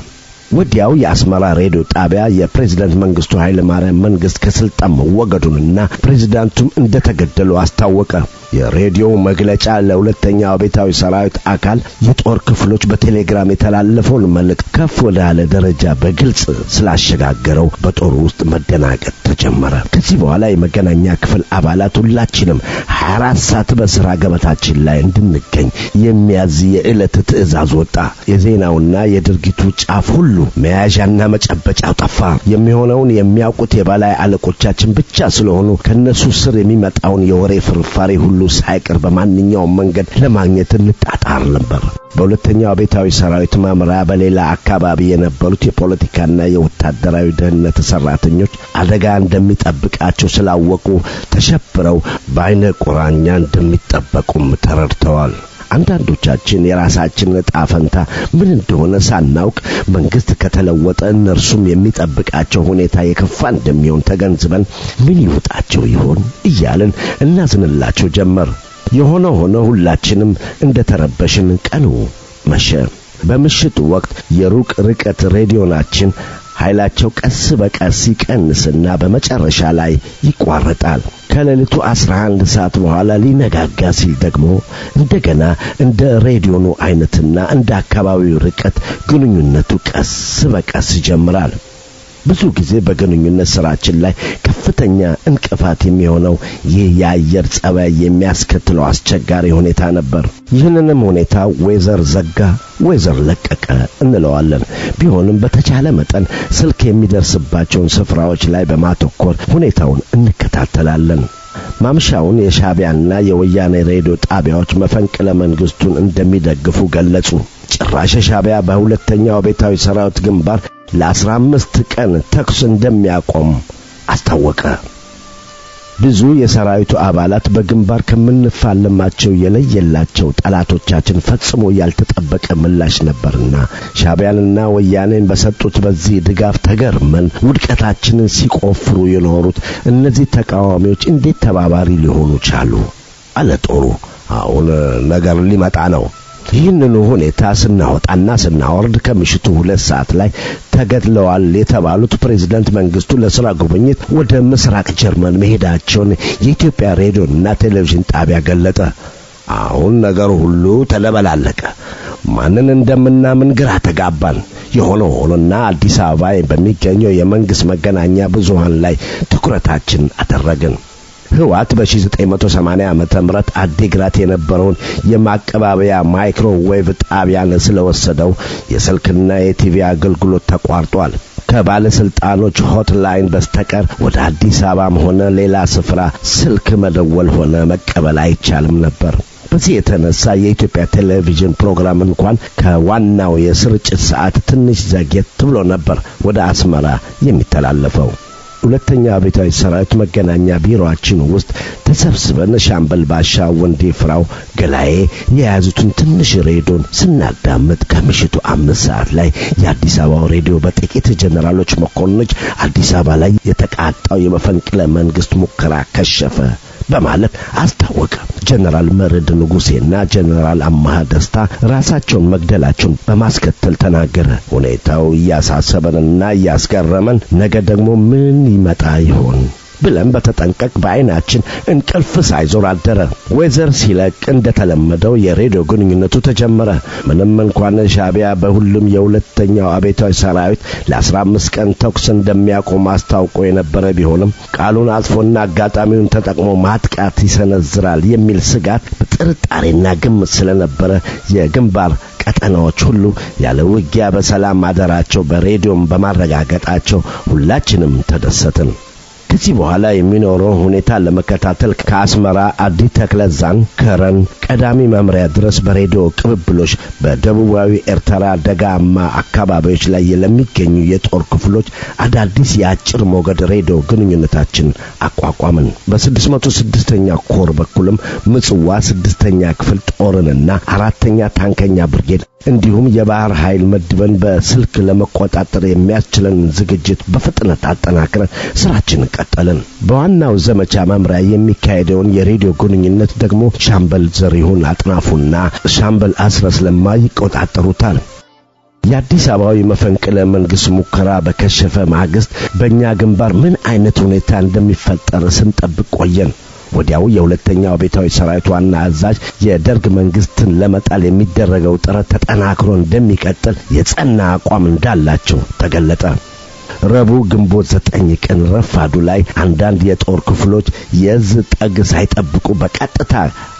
Speaker 5: ወዲያው የአስመራ ሬዲዮ ጣቢያ የፕሬዝዳንት መንግስቱ ኃይለ ማርያም መንግስት ከስልጣን መወገዱንና ፕሬዝዳንቱም እንደተገደሉ አስታወቀ። የሬዲዮ መግለጫ ለሁለተኛው አብዮታዊ ሰራዊት አካል የጦር ክፍሎች በቴሌግራም የተላለፈውን መልእክት ከፍ ወዳለ ደረጃ በግልጽ ስላሸጋገረው በጦሩ ውስጥ መደናገጥ ተጀመረ። ከዚህ በኋላ የመገናኛ ክፍል አባላት ሁላችንም 24 ሰዓት በስራ ገበታችን ላይ እንድንገኝ የሚያዝ የዕለት ትዕዛዝ ወጣ። የዜናውና የድርጊቱ ጫፍ ሁሉ ሁሉ መያዣና መጨበጫው ጠፋ። የሚሆነውን የሚያውቁት የበላይ አለቆቻችን ብቻ ስለሆኑ ከነሱ ስር የሚመጣውን የወሬ ፍርፋሪ ሁሉ ሳይቀር በማንኛውም መንገድ ለማግኘት እንጣጣር ነበር። በሁለተኛው ቤታዊ ሰራዊት መምሪያ በሌላ አካባቢ የነበሩት የፖለቲካና የወታደራዊ ደህንነት ሰራተኞች አደጋ እንደሚጠብቃቸው ስላወቁ ተሸብረው በአይነ ቁራኛ እንደሚጠበቁም ተረድተዋል። አንዳንዶቻችን የራሳችንን ዕጣ ፈንታ ምን እንደሆነ ሳናውቅ መንግስት ከተለወጠ እነርሱም የሚጠብቃቸው ሁኔታ የከፋ እንደሚሆን ተገንዝበን ምን ይውጣቸው ይሆን እያልን እናዝንላቸው ጀመር። የሆነ ሆነ ሁላችንም እንደተረበሽን ቀኑ መሸ። በምሽቱ ወቅት የሩቅ ርቀት ሬዲዮናችን ኃይላቸው ቀስ በቀስ ይቀንስና በመጨረሻ ላይ ይቋረጣል። ከሌሊቱ 11 ሰዓት በኋላ ሊነጋጋ ሲል ደግሞ እንደገና እንደ ሬዲዮኑ አይነትና እንደ አካባቢው ርቀት ግንኙነቱ ቀስ በቀስ ይጀምራል። ብዙ ጊዜ በግንኙነት ስራችን ላይ ከፍተኛ እንቅፋት የሚሆነው ይህ የአየር ጸባይ የሚያስከትለው አስቸጋሪ ሁኔታ ነበር። ይህንንም ሁኔታ ወይዘር ዘጋ ወይዘር ለቀቀ እንለዋለን። ቢሆንም በተቻለ መጠን ስልክ የሚደርስባቸውን ስፍራዎች ላይ በማተኮር ሁኔታውን እንከታተላለን። ማምሻውን የሻቢያና የወያኔ ሬዲዮ ጣቢያዎች መፈንቅለ መንግስቱን እንደሚደግፉ ገለጹ። ጭራሽ ሻቢያ በሁለተኛው ቤታዊ ሰራዊት ግንባር ለ15 ቀን ተኩስ እንደሚያቆም አስታወቀ። ብዙ የሰራዊቱ አባላት በግንባር ከምንፋለማቸው የለየላቸው ጠላቶቻችን ፈጽሞ ያልተጠበቀ ምላሽ ነበርና ሻቢያንና ወያኔን በሰጡት በዚህ ድጋፍ ተገርመን ውድቀታችንን ሲቆፍሩ የኖሩት እነዚህ ተቃዋሚዎች እንዴት ተባባሪ ሊሆኑ ቻሉ? አለ ጦሩ። አሁን ነገር ሊመጣ ነው። ይህንን ሁኔታ ስናወጣና ስናወርድ ከምሽቱ 2 ሰዓት ላይ ተገድለዋል የተባሉት ፕሬዝዳንት መንግስቱ ለሥራ ጉብኝት ወደ ምስራቅ ጀርመን መሄዳቸውን የኢትዮጵያ ሬዲዮና ቴሌቪዥን ጣቢያ ገለጠ። አሁን ነገር ሁሉ ተለበላለቀ። ማንን እንደምናምን ግራ ተጋባን። የሆነው ሆኖና አዲስ አበባ በሚገኘው የመንግስት መገናኛ ብዙሃን ላይ ትኩረታችን አደረግን። ህዋት በ1980 ዓመተ ምህረት አዲግራት የነበረውን የማቀባበያ ማይክሮዌቭ ጣቢያን ስለወሰደው የስልክና የቲቪ አገልግሎት ተቋርጧል። ከባለስልጣኖች ሆትላይን በስተቀር ወደ አዲስ አበባም ሆነ ሌላ ስፍራ ስልክ መደወል ሆነ መቀበል አይቻልም ነበር። በዚህ የተነሳ የኢትዮጵያ ቴሌቪዥን ፕሮግራም እንኳን ከዋናው የስርጭት ሰዓት ትንሽ ዘግየት ብሎ ነበር ወደ አስመራ የሚተላለፈው። ሁለተኛ ቤታዊ ሰራዊት መገናኛ ቢሮአችን ውስጥ ተሰብስበን ሻምበል ባሻ ወንዴ ፍራው ገላዬ የያዙትን ትንሽ ሬዲዮን ስናዳምጥ ከምሽቱ 5 ሰዓት ላይ የአዲስ አበባው ሬዲዮ በጥቂት ጀነራሎች መኮንኖች አዲስ አበባ ላይ የተቃጣው የመፈንቅለ መንግስት ሙከራ ከሸፈ በማለት አስታወቀ። ጀነራል መርድ ንጉሴና ጀነራል አማሃ ደስታ ራሳቸውን መግደላቸውን በማስከተል ተናገረ። ሁኔታው ያሳሰበንና ያስገረመን ነገ ደግሞ ምን ይመጣ ይሆን ብለን በተጠንቀቅ በአይናችን እንቅልፍ ሳይዞር አደረ። ወይዘር ሲለቅ እንደተለመደው የሬዲዮ ግንኙነቱ ተጀመረ። ምንም እንኳን ሻቢያ በሁሉም የሁለተኛው አቤታዊ ሰራዊት ለ15 ቀን ተኩስ እንደሚያቆም አስታውቆ የነበረ ቢሆንም ቃሉን አጥፎና አጋጣሚውን ተጠቅሞ ማጥቃት ይሰነዝራል የሚል ስጋት በጥርጣሬና ግምት ስለነበረ የግንባር ቀጠናዎች ሁሉ ያለ ውጊያ በሰላም ማደራቸው በሬዲዮም በማረጋገጣቸው ሁላችንም ተደሰትን። ከዚህ በኋላ የሚኖረው ሁኔታ ለመከታተል ከአስመራ አዲ ተክለዛን ከረን ቀዳሚ መምሪያ ድረስ በሬዲዮ ቅብብሎች በደቡባዊ ኤርትራ ደጋማ አካባቢዎች ላይ ለሚገኙ የጦር ክፍሎች አዳዲስ የአጭር ሞገድ ሬዲዮ ግንኙነታችን አቋቋምን። በ606ኛ ኮር በኩልም ምጽዋ 6ኛ ክፍል ጦርንና 4ኛ ታንከኛ ብርጌድ እንዲሁም የባህር ኃይል መድበን በስልክ ለመቆጣጠር የሚያስችለን ዝግጅት በፍጥነት አጠናክረን ስራችንን ቀጠልን። በዋናው ዘመቻ መምሪያ የሚካሄደውን የሬዲዮ ግንኙነት ደግሞ ሻምበል ዘሪሁን አጥናፉና ሻምበል አስረስ ለማ ይቆጣጠሩታል። የአዲስ አበባው መፈንቅለ መንግስት ሙከራ በከሸፈ ማግስት በእኛ ግንባር ምን አይነት ሁኔታ እንደሚፈጠር ስንጠብቅ ቆየን። ወዲያው የሁለተኛው ቤታዊ ሰራዊት ዋና አዛዥ የደርግ መንግስትን ለመጣል የሚደረገው ጥረት ተጠናክሮ እንደሚቀጥል የጸና አቋም እንዳላቸው ተገለጠ። ረቡዕ ግንቦት 9 ቀን ረፋዱ ላይ አንዳንድ የጦር ክፍሎች የዝ ጠግ ሳይጠብቁ በቀጥታ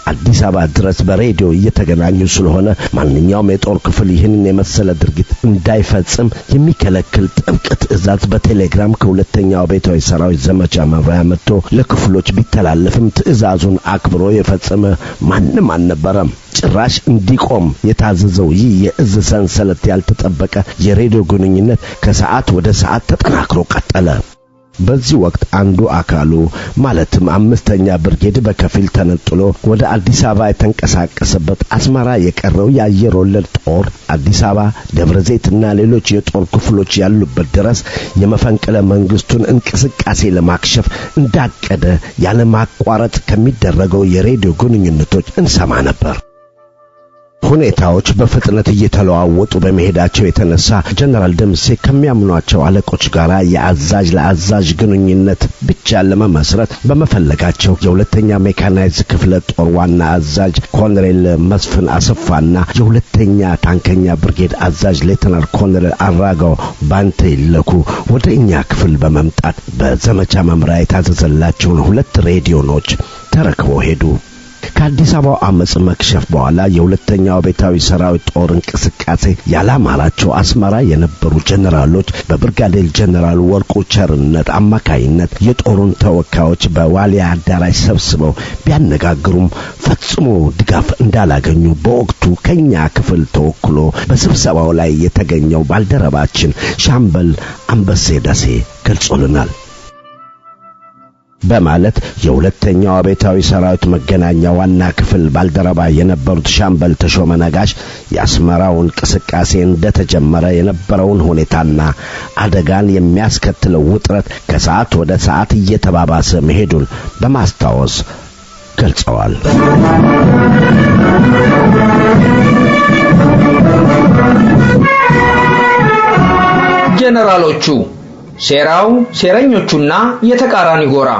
Speaker 5: አዲስ አበባ ድረስ በሬዲዮ እየተገናኙ ስለሆነ ማንኛውም የጦር ክፍል ይህንን የመሰለ ድርጊት እንዳይፈጽም የሚከለክል ጥብቅ ትዕዛዝ በቴሌግራም ከሁለተኛው ቤታዊ ሰራዊት ዘመቻ መምሪያ መጥቶ ለክፍሎች ቢተላለፍም ትዕዛዙን አክብሮ የፈጸመ ማንም አልነበረም። ጭራሽ እንዲቆም የታዘዘው ይህ የእዝ ሰንሰለት ያልተጠበቀ የሬዲዮ ግንኙነት ከሰዓት ወደ ሰዓት ተጠናክሮ ቀጠለ። በዚህ ወቅት አንዱ አካሉ ማለትም 5ኛ ብርጌድ በከፊል ተነጥሎ ወደ አዲስ አበባ የተንቀሳቀሰበት አስመራ የቀረው የአየር ወለድ ጦር አዲስ አበባ፣ ደብረ ዘይትና ሌሎች የጦር ክፍሎች ያሉበት ድረስ የመፈንቅለ መንግስቱን እንቅስቃሴ ለማክሸፍ እንዳቀደ ያለ ማቋረጥ ከሚደረገው የሬዲዮ ግንኙነቶች እንሰማ ነበር። ሁኔታዎች በፍጥነት እየተለዋወጡ በመሄዳቸው የተነሳ ጀነራል ደምሴ ከሚያምኗቸው አለቆች ጋር የአዛዥ ለአዛዥ ግንኙነት ብቻ ለመመስረት በመፈለጋቸው የሁለተኛ ሜካናይዝ ክፍለ ጦር ዋና አዛዥ ኮሎኔል መስፍን አሰፋና የሁለተኛ ታንከኛ ብርጌድ አዛዥ ሌተናል ኮሎኔል አራጋው ባንተ ይለኩ ወደ እኛ ክፍል በመምጣት በዘመቻ መምሪያ የታዘዘላቸውን 2 ሬዲዮኖች ተረክበው ሄዱ። ከአዲስ አበባ አመጽ መክሸፍ በኋላ የሁለተኛው ቤታዊ ሰራዊት ጦር እንቅስቃሴ ያላማራቸው አስመራ የነበሩ ጀነራሎች በብርጋዴር ጀነራል ወርቁ ቸርነት አማካይነት የጦሩን ተወካዮች በዋሊያ አዳራሽ ሰብስበው ቢያነጋግሩም ፈጽሞ ድጋፍ እንዳላገኙ በወቅቱ ከኛ ክፍል ተወክሎ በስብሰባው ላይ የተገኘው ባልደረባችን ሻምበል አንበሴ ደሴ ገልጾልናል በማለት የሁለተኛው ቤታዊ ሰራዊት መገናኛ ዋና ክፍል ባልደረባ የነበሩት ሻምበል ተሾመ ነጋሽ ያስመራው እንቅስቃሴ እንደተጀመረ የነበረውን ሁኔታና አደጋን የሚያስከትለው ውጥረት ከሰዓት ወደ ሰዓት እየተባባሰ መሄዱን በማስታወስ ገልጸዋል።
Speaker 3: ጀነራሎቹ ሴራው ሴረኞቹና የተቃራኒ ጎራ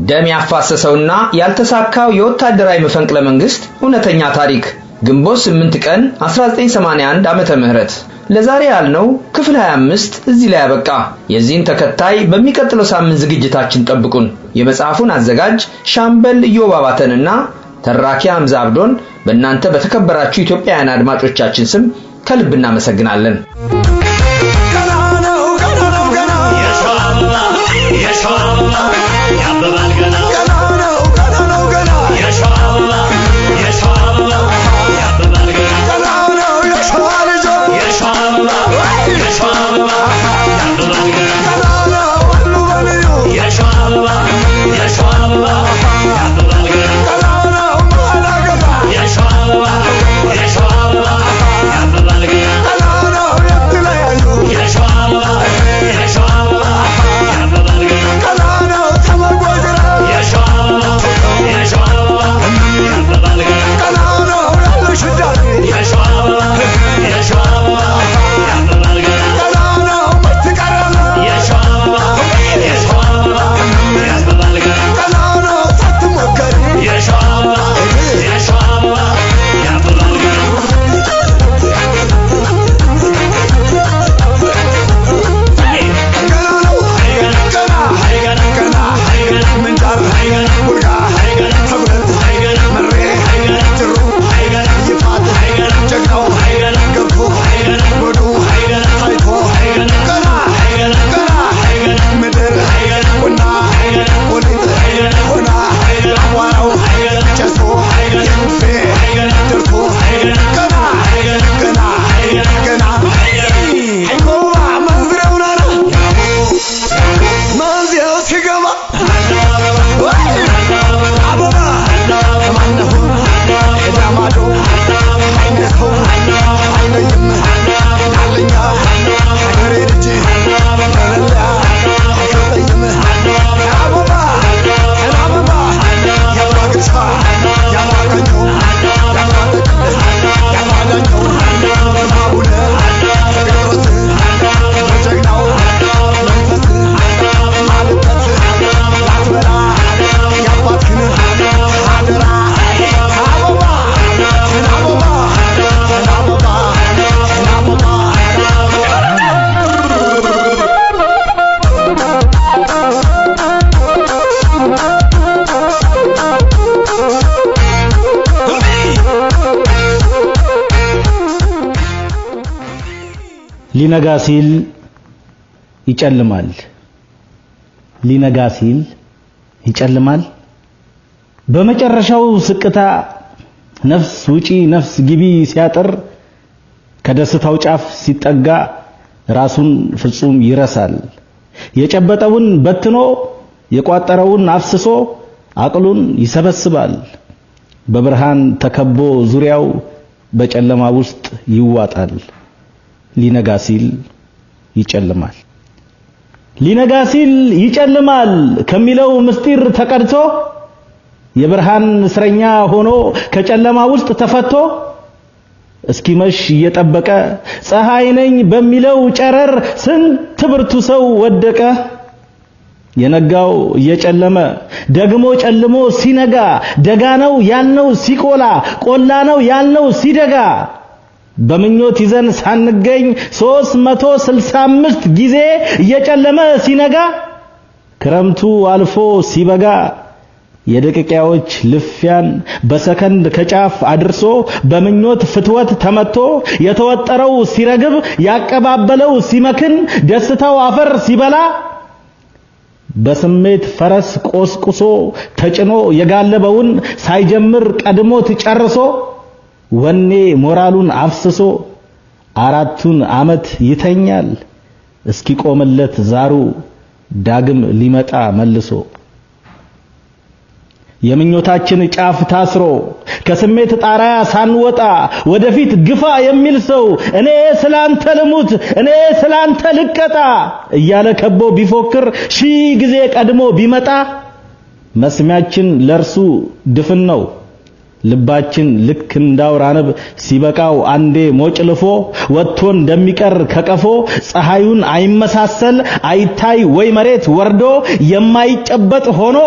Speaker 3: ደም ያፋሰሰውና ያልተሳካው የወታደራዊ መፈንቅለ መንግስት እውነተኛ ታሪክ ግንቦት 8 ቀን 1981 ዓመተ ምህረት ለዛሬ ያልነው ክፍል 25 እዚህ ላይ ያበቃ። የዚህን ተከታይ በሚቀጥለው ሳምንት ዝግጅታችን ጠብቁን። የመጽሐፉን አዘጋጅ ሻምበል ኢዮባባተንና ተራኪ ሐምዛ አብዶን በእናንተ በተከበራችሁ ኢትዮጵያውያን አድማጮቻችን ስም ከልብ እናመሰግናለን።
Speaker 6: ሊነጋ ሲል ይጨልማል። ሊነጋ ሲል ይጨልማል። በመጨረሻው ስቅታ ነፍስ ውጪ ነፍስ ግቢ ሲያጥር ከደስታው ጫፍ ሲጠጋ ራሱን ፍጹም ይረሳል። የጨበጠውን በትኖ የቋጠረውን አፍስሶ አቅሉን ይሰበስባል። በብርሃን ተከቦ ዙሪያው በጨለማ ውስጥ ይዋጣል። ሊነጋ ሲል ይጨልማል። ሊነጋ ሲል ይጨልማል ከሚለው ምስጢር ተቀድቶ የብርሃን እስረኛ ሆኖ ከጨለማ ውስጥ ተፈቶ እስኪመሽ እየጠበቀ ፀሐይ ነኝ በሚለው ጨረር ስንት ብርቱ ሰው ወደቀ። የነጋው እየጨለመ ደግሞ ጨልሞ ሲነጋ ደጋ ነው ያልነው ሲቆላ ቆላ ነው ያልነው ሲደጋ በምኞት ይዘን ሳንገኝ 365 ጊዜ እየጨለመ ሲነጋ ክረምቱ አልፎ ሲበጋ የደቂቃዎች ልፍያን በሰከንድ ከጫፍ አድርሶ በምኞት ፍትወት ተመቶ የተወጠረው ሲረግብ ያቀባበለው ሲመክን ደስታው አፈር ሲበላ በስሜት ፈረስ ቆስቁሶ ተጭኖ የጋለበውን ሳይጀምር ቀድሞት ጨርሶ ወኔ ሞራሉን አፍስሶ 4ቱን ዓመት ይተኛል እስኪቆምለት ዛሩ ዳግም ሊመጣ መልሶ። የምኞታችን ጫፍ ታስሮ ከስሜት ጣሪያ ሳንወጣ ወደፊት ግፋ የሚል ሰው እኔ ስላንተ ልሙት እኔ ስላንተ ልቀጣ እያለ ከቦ ቢፎክር ሺህ ጊዜ ቀድሞ ቢመጣ መስሚያችን ለርሱ ድፍን ነው። ልባችን ልክ እንዳውራንብ ሲበቃው አንዴ ሞጭልፎ ወጥቶ እንደሚቀር ከቀፎ ፀሐዩን አይመሳሰል አይታይ ወይ መሬት ወርዶ የማይጨበጥ ሆኖ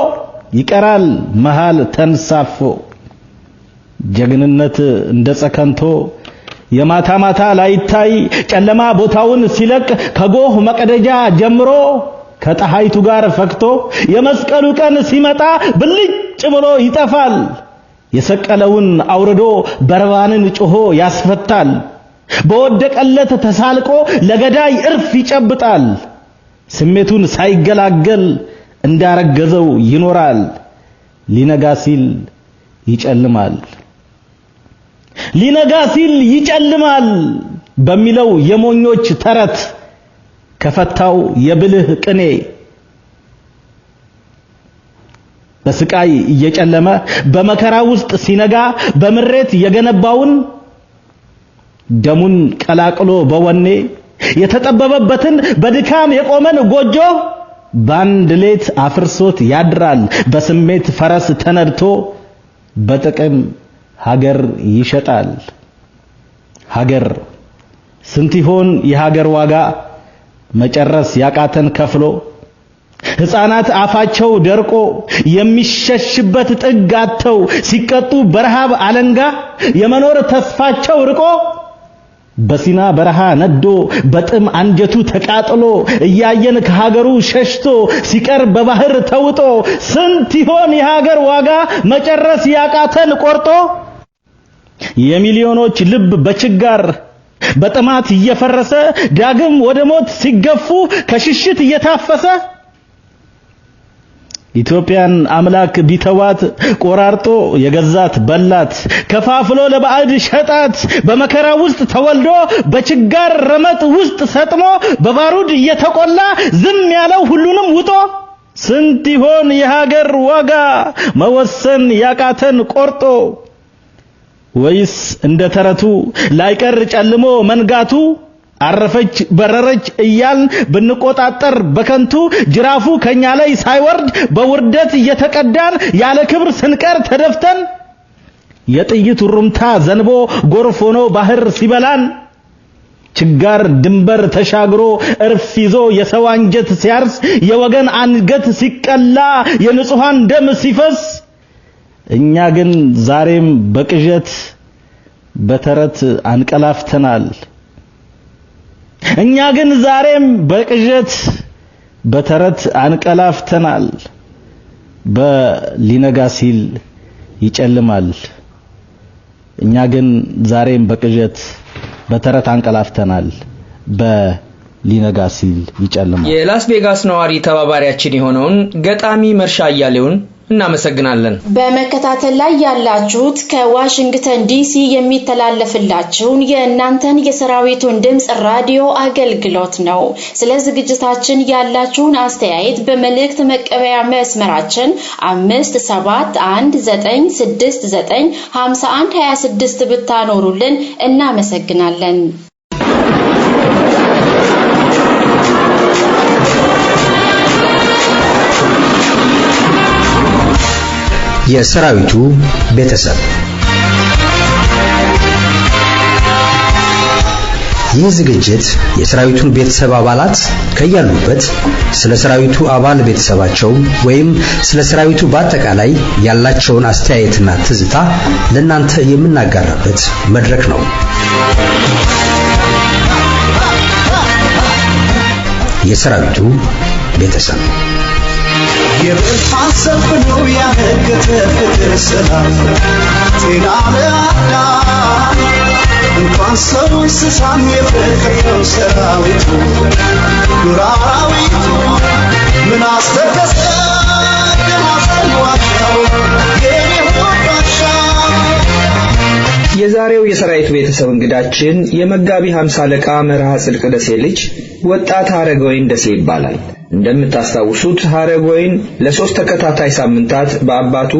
Speaker 6: ይቀራል መሃል ተንሳፎ። ጀግንነት እንደ ጸከንቶ የማታ ማታ ላይታይ ጨለማ ቦታውን ሲለቅ ከጎህ መቀደጃ ጀምሮ ከፀሐይቱ ጋር ፈክቶ የመስቀሉ ቀን ሲመጣ ብልጭ ብሎ ይጠፋል። የሰቀለውን አውርዶ በርባንን ጮሆ ያስፈታል። በወደቀለት ተሳልቆ ለገዳይ እርፍ ይጨብጣል። ስሜቱን ሳይገላገል እንዳረገዘው ይኖራል። ሊነጋ ሲል ይጨልማል። ሊነጋ ሲል ይጨልማል በሚለው የሞኞች ተረት ከፈታው የብልህ ቅኔ በስቃይ እየጨለመ በመከራ ውስጥ ሲነጋ በምሬት የገነባውን ደሙን ቀላቅሎ በወኔ የተጠበበበትን በድካም የቆመን ጎጆ ባንድ ሌት አፍርሶት ያድራል በስሜት ፈረስ ተነድቶ በጥቅም ሀገር ይሸጣል። ሀገር ስንት ይሆን የሀገር ዋጋ መጨረስ ያቃተን ከፍሎ ሕፃናት አፋቸው ደርቆ የሚሸሽበት ጥግ አጥተው ሲቀጡ በረሃብ አለንጋ የመኖር ተስፋቸው ርቆ በሲና በረሃ ነዶ በጥም አንጀቱ ተቃጥሎ እያየን ከሀገሩ ሸሽቶ ሲቀር በባህር ተውጦ ስንት ይሆን የሀገር ዋጋ መጨረስ ያቃተን ቆርጦ የሚሊዮኖች ልብ በችጋር በጥማት እየፈረሰ ዳግም ወደ ሞት ሲገፉ ከሽሽት እየታፈሰ ኢትዮጵያን አምላክ ቢተዋት ቆራርጦ የገዛት በላት ከፋፍሎ ለባዕድ ሸጣት በመከራ ውስጥ ተወልዶ በችጋር ረመጥ ውስጥ ሰጥሞ በባሩድ እየተቆላ ዝም ያለው ሁሉንም ውጦ ስንት ይሆን የሀገር ዋጋ መወሰን ያቃተን ቆርጦ ወይስ እንደ ተረቱ ላይቀር ጨልሞ መንጋቱ አረፈች በረረች እያልን ብንቆጣጠር በከንቱ ጅራፉ ከኛ ላይ ሳይወርድ በውርደት እየተቀዳን ያለ ክብር ስንቀር ተደፍተን የጥይት ሩምታ ዘንቦ ጎርፍ ሆኖ ባህር ሲበላን ችጋር ድንበር ተሻግሮ እርፍ ይዞ የሰው አንጀት ሲያርስ የወገን አንገት ሲቀላ የንጹሃን ደም ሲፈስ እኛ ግን ዛሬም በቅዠት በተረት አንቀላፍተናል። እኛ ግን ዛሬም በቅዠት በተረት አንቀላፍተናል። በሊነጋ ሲል ይጨልማል። እኛ ግን ዛሬም በቅዠት በተረት አንቀላፍተናል። በሊነጋ ሲል ይጨልማል።
Speaker 3: የላስ ቬጋስ ነዋሪ ተባባሪያችን የሆነውን ገጣሚ መርሻ አያሌውን እናመሰግናለን።
Speaker 7: በመከታተል ላይ ያላችሁት ከዋሽንግተን ዲሲ የሚተላለፍላችሁን የእናንተን የሰራዊቱን ድምጽ ራዲዮ አገልግሎት ነው። ስለ ዝግጅታችን ያላችሁን አስተያየት በመልእክት መቀበያ መስመራችን 57196995126 ብታኖሩልን እናመሰግናለን።
Speaker 8: የሰራዊቱ ቤተሰብ ይህ ዝግጅት የሰራዊቱን ቤተሰብ አባላት ከያሉበት ስለ ሰራዊቱ አባል ቤተሰባቸው ወይም ስለ ሰራዊቱ በአጠቃላይ ያላቸውን አስተያየትና ትዝታ ለናንተ የምናጋራበት መድረክ ነው። የሰራዊቱ ቤተሰብ
Speaker 9: የበልፋሰብ ነው ያነገተ ፍቅር ሰላም ጤና ለአዳም እንኳን ሰው እንስሳም የፍቅር ሰራዊቱ ዱራዊቱ ምን አስተከሰ ደማስተዋቸው የኔ ወጣሻ።
Speaker 3: የዛሬው የሰራዊቱ ቤተሰብ እንግዳችን የመጋቢ 50 አለቃ መርሃ ጽድቅ ደሴ ልጅ ወጣት ሀረገወይን ደሴ ይባላል። እንደምታስታውሱት ሀረገወይን ለ3 ተከታታይ ሳምንታት በአባቱ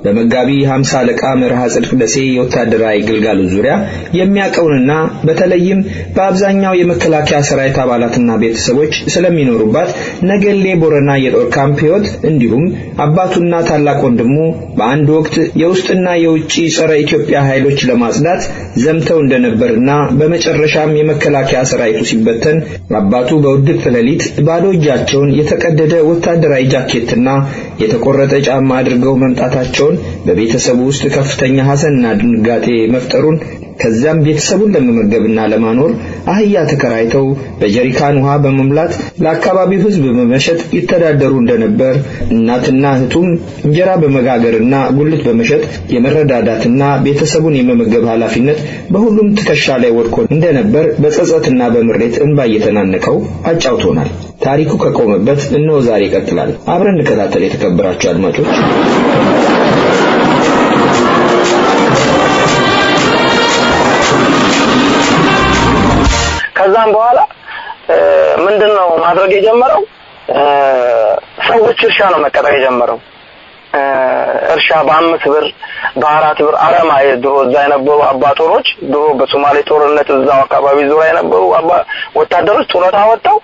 Speaker 3: በመጋቢ 50 አለቃ መርሃ ጽድቅ ደሴ የወታደራዊ ግልጋሎት ዙሪያ የሚያቀውንና በተለይም በአብዛኛው የመከላከያ ሰራዊት አባላትና ቤተሰቦች ስለሚኖሩባት ነገሌ ቦረና የጦር ካምፕ ህይወት እንዲሁም አባቱና ታላቅ ወንድሙ በአንድ ወቅት የውስጥና የውጪ ጸረ ኢትዮጵያ ኃይሎች ለማጽዳት ዘምተው እንደነበርና በመጨረሻም የመከላከያ ሰራዊቱ ሲበተን አባቱ በውድቅ ሌሊት ባዶ እጃቸውን የተቀደደ ወታደራዊ ጃኬትና የተቆረጠ ጫማ አድርገው መምጣታቸውን በቤተሰቡ ውስጥ ከፍተኛ ሐዘንና ድንጋጤ መፍጠሩን ከዛም ቤተሰቡን ለመመገብና ለማኖር አህያ ተከራይተው በጀሪካን ውሃ በመምላት ለአካባቢው ህዝብ በመሸጥ ይተዳደሩ እንደነበር እናትና እህቱም እንጀራ በመጋገርና ጉልት በመሸጥ የመረዳዳትና ቤተሰቡን የመመገብ ኃላፊነት በሁሉም ትከሻ ላይ ወድቆ እንደነበር በጸጸትና በምሬት እንባ እየተናነቀው አጫውቶናል። ታሪኩ ከቆመበት እነሆ ዛሬ ይቀጥላል። አብረን እንከታተል። የተከበራችሁ አድማጮች
Speaker 10: ከዛም በኋላ ምንድነው ማድረግ የጀመረው? ሰዎች እርሻ ነው መቀጠር የጀመረው። እርሻ በ5 ብር በ4 ብር አረማ ድሮ እዛ የነበሩ አባቶሮች ድሮ በሶማሌ ጦርነት እዛው አካባቢ ዙሪያ የነበሩ ወታደሮች ጡረታ ወጣው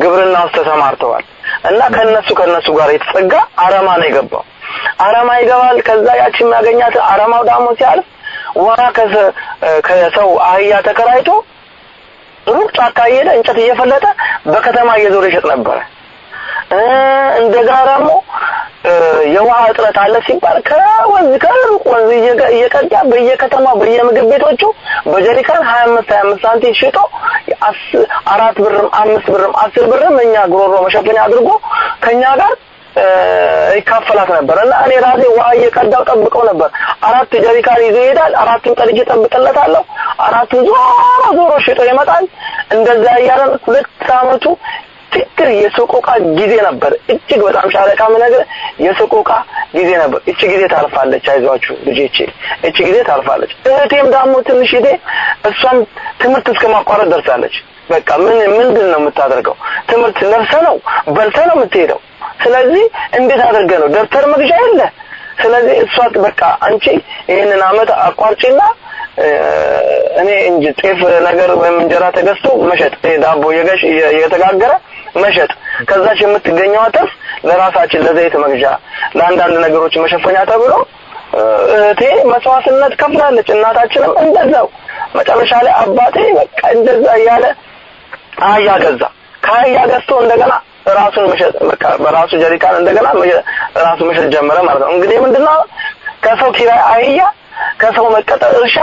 Speaker 10: ግብርና ውስጥ ተሰማርተዋል እና ከነሱ ጋር የተጸጋ አረማ ነው የገባው። አረማ ይገባል። ከዛ ያቺ የሚያገኛት አረማው ደግሞ ሲያልፍ ወራ ከሰው አህያ ተከራይቶ ሩቅ ጫካ እየሄደ እንጨት እየፈለጠ በከተማ እየዞረ ይሸጥ ነበር። እንደገና ደግሞ የውሃ እጥረት አለ ሲባል ከሩቅ ወንዝ እየቀዳ በየከተማው በየምግብ ቤቶቹ በጀሪካን 25 ሳንቲም ሽጦ 4 ብርም 5 ብርም 10 ብርም እኛ ጉሮሮ መሸፈኛ አድርጎ ከኛ ጋር ይካፈላት ነበር እና እኔ ራሴ ውሃ እየቀዳው ጠብቀው ነበር። 4 ጀሪካን ይዞ ይሄዳል። 4ቱን ጠልጄ ጠብቀለታለሁ። 4ቱን ዞሮ ሽጦ ይመጣል። እንደዛ ያያለን 2 አመቱ ትክክል የሰቆቃ ጊዜ ነበር። እጅግ በጣም ሻለቃ ነገር የሰቆቃ ጊዜ ነበር። እቺ ጊዜ ታልፋለች፣ አይዟችሁ ልጆቼ፣ እቺ ጊዜ ታልፋለች። እህቴም ደግሞ ትንሽ ጊዜ እሷም ትምህርት እስከማቋረጥ ደርሳለች። በቃ ምንድነው የምታደርገው? ትምህርት ለብሰህ ነው በልተህ ነው የምትሄደው። ስለዚህ እንዴት አድርገህ ነው? ደብተር መግዣ የለ። ስለዚህ እሷ በቃ አንቺ ይሄንን አመት አቋርጪና እኔ እንጂ ጤፍ ነገር ወይም እንጀራ ተገዝቶ መሸጥ፣ ዳቦ የተጋገረ መሸጥ፣ ከዛች የምትገኘው አተፍ ለራሳችን ለዘይት መግዣ ለአንዳንድ ነገሮች መሸፈኛ ተብሎ እህቴ መስዋዕትነት ከፍላለች። እናታችንም እንደዛው። መጨረሻ ላይ አባቴ በቃ እንደዛ ያለ አህያ ገዛ። ከአህያ ገዝቶ እንደገና ራሱን መሸጥ፣ በቃ በራሱ ጀሪካን እንደገና ራሱ መሸጥ ጀመረ ማለት ነው። እንግዲህ ምንድነው ከሰው ኪራይ አህያ ከሰው መቀጠር እርሻ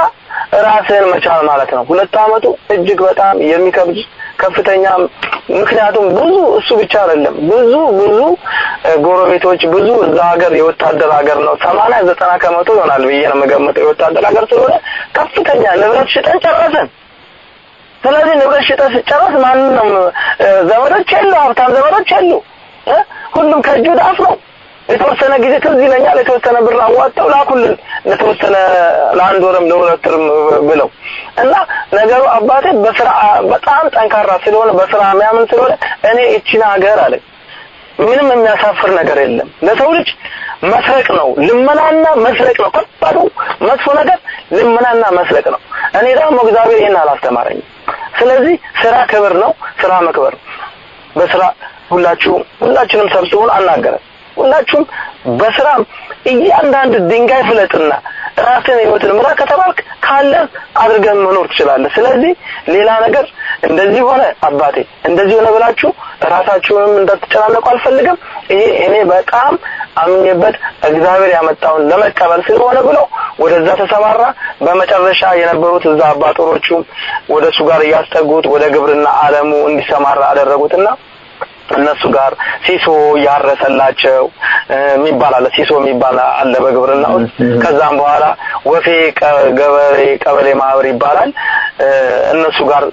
Speaker 10: ራስን መቻል ማለት ነው። 2 አመቱ እጅግ በጣም የሚከብድ ከፍተኛ፣ ምክንያቱም ብዙ እሱ ብቻ አይደለም ብዙ ጎረቤቶች ብዙ እዛ ሀገር የወታደር ሀገር ነው። 80-90 ከመቶ ይሆናል ብዬ ነው የምገምተው የወታደር ሀገር ስለሆነ ከፍተኛ ንብረት ሽጠን ጨረሰን። ስለዚህ ንብረት ሽጠህ ስጨርስ ማንም ነው ዘመዶች የሉ ሀብታም ዘመዶች የሉ ሁሉም ከእጁ ዳፍ ነው የተወሰነ ጊዜ ትዝ ይለኛል የተወሰነ ብር አዋጣው ላኩልን ለተወሰነ ለአንድ ወርም ለሁለት ወርም ብለው እና ነገሩ አባቴ በስራ በጣም ጠንካራ ስለሆነ በስራ የሚያምን ስለሆነ እኔ እቺን ሀገር አለ ምንም የሚያሳፍር ነገር የለም ለሰው ልጅ መስረቅ ነው ልመናና መስረቅ ነው ከባዱ መጥፎ ነገር ልመናና መስረቅ ነው እኔ ደግሞ እግዚአብሔር ይሄን አላስተማረኝ ስለዚህ ስራ ክብር ነው ስራ መክበር በስራ ሁላችንም ሰብስበን አናገረ ሁላችሁም በስራ እያንዳንዱ ድንጋይ ፍለጥና ራስን ህይወትን ምራ ከተባልክ ካለ አድርገን መኖር ትችላለህ ስለዚህ ሌላ ነገር እንደዚህ ሆነ አባቴ እንደዚህ ሆነ ብላችሁ ራሳችሁንም እንዳትጨናነቁ አልፈልግም እኔ በጣም አምኜበት እግዚአብሔር ያመጣውን ለመቀበል ስለሆነ ብሎ ወደዛ ተሰማራ በመጨረሻ የነበሩት እዛ አባቶሮቹ ወደሱ ጋር ያስጠጉት ወደ ግብርና ዓለሙ እንዲሰማራ አደረጉትና እነሱ ጋር ሲሶ ያረሰላቸው የሚባል ሲሶ የሚባል አለ በግብርና ውስጥ ከዛም በኋላ ወፌ ገበሬ ቀበሌ ማህበር ይባላል እነሱ ጋር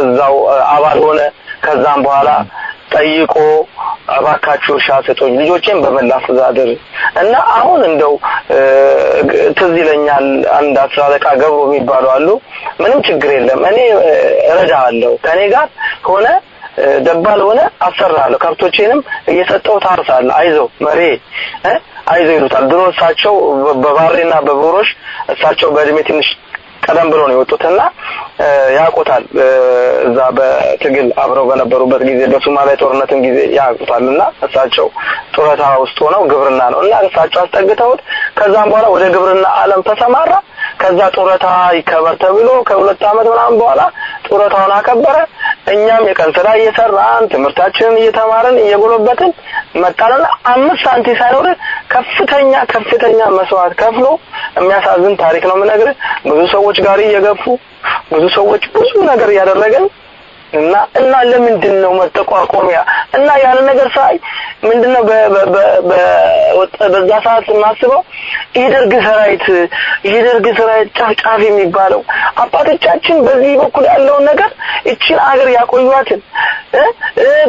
Speaker 10: እዛው አባል ሆነ ከዛም በኋላ ጠይቆ አባካቹ ሻሰቶኝ ልጆቼን በመላፍዛድር እና አሁን እንደው ትዝ ይለኛል አንድ አስራለቃ ገብሮ የሚባሉ አሉ ምንም ችግር የለም እኔ እረዳለሁ ከኔ ጋር ሆነ ደባል ሆነ አሰራለሁ ከብቶቼንም እየሰጠው ታርሳለሁ አይዞ መሬ አይዞ ይሉታል ድሮ እሳቸው በባሬና በቦሮሽ እሳቸው በእድሜ ትንሽ ቀደም ብሎ ነው የወጡትና ያቆታል እዛ በትግል አብረው በነበሩበት ጊዜ በሶማሊያ ጦርነትም ጊዜ ያቆታልና እሳቸው ጦረታ ውስጥ ሆነው ግብርና ነው እና እሳቸው አስጠግተውት ከዛም በኋላ ወደ ግብርና ዓለም ተሰማራ ከዛ ጦረታ ይከበር ተብሎ ከሁለት ዓመት ምናምን በኋላ ጦረታውን አከበረ እኛም የቀን ስራ እየሰራን ትምህርታችንን እየተማርን እየጎለበትን መጣልና 5 ሳንቲም ሳይኖር ከፍተኛ መስዋዕት ከፍሎ የሚያሳዝን ታሪክ ነው የምነግርህ ብዙ ሰዎች ጋር እየገፉ ብዙ ሰዎች ብዙ ነገር ያደረገን እና ለምንድነው መተቋቋሚያ እና ያን ነገር ሳይ ምንድነው በዛ ሰዓት ማስበው ይደርግ ሰራዊት ጫፍ የሚባለው አባቶቻችን በዚህ በኩል ያለው ነገር እቺን አገር ያቆዩዋትን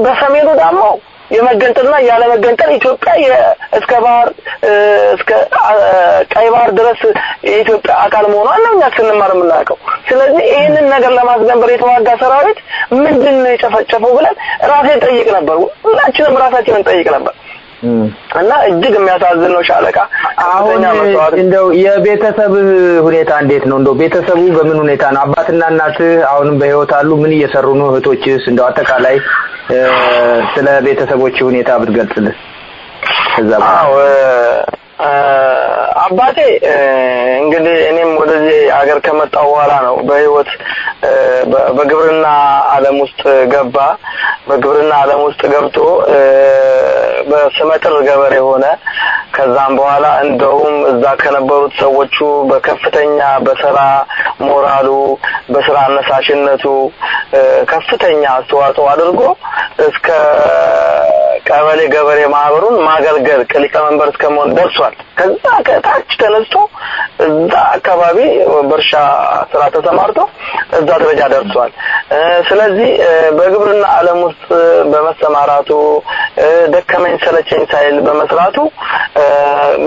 Speaker 10: በሰሜኑ ደግሞ የመገንጠልና ያለ መገንጠል ኢትዮጵያ እስከ ባህር እስከ ቀይ ባህር ድረስ የኢትዮጵያ አካል መሆኗን ነው እኛ ስንማር የምናውቀው ስለዚህ ይሄንን ነገር ለማስገንበር የተዋጋ ሰራዊት ምንድነው የጨፈጨፈው ብለን ራሴን ጠይቅ ነበር ሁላችንም ራሳችንን ጠይቅ ነበር እና እጅግ የሚያሳዝን ነው ሻለቃ
Speaker 3: አሁን እንደው የቤተሰብ ሁኔታ እንዴት ነው እንደው ቤተሰቡ በምን ሁኔታ ነው አባትና እናት አሁንም በህይወት አሉ ምን እየሰሩ ነው እህቶችስ እንደው አጠቃላይ ስለ ቤተሰቦች ሁኔታ ብትገልጽልን
Speaker 10: አዎ አባቴ እንግዲህ እኔም ወደዚህ ሀገር ከመጣሁ በኋላ ነው በህይወት በግብርና ዓለም ውስጥ ገባ በግብርና ዓለም ውስጥ ገብቶ በስመጥር ገበሬ ሆነ ከዛም በኋላ እንደውም እዛ ከነበሩት ሰዎቹ በከፍተኛ በስራ ሞራሉ በስራ አነሳሽነቱ ከፍተኛ አስተዋጽኦ አድርጎ እስከ ቀበሌ ገበሬ ማህበሩን ማገልገል ሊቀመንበር እስከመሆን ደርሷል ከዛ ከታች ተነስቶ እዛ አካባቢ በርሻ ስራ ተሰማርቶ እዛ ደረጃ ደርሷል ስለዚህ በግብርና ዓለም ውስጥ በመሰማራቱ ደከመኝ ሰለቸኝ ሳይል በመስራቱ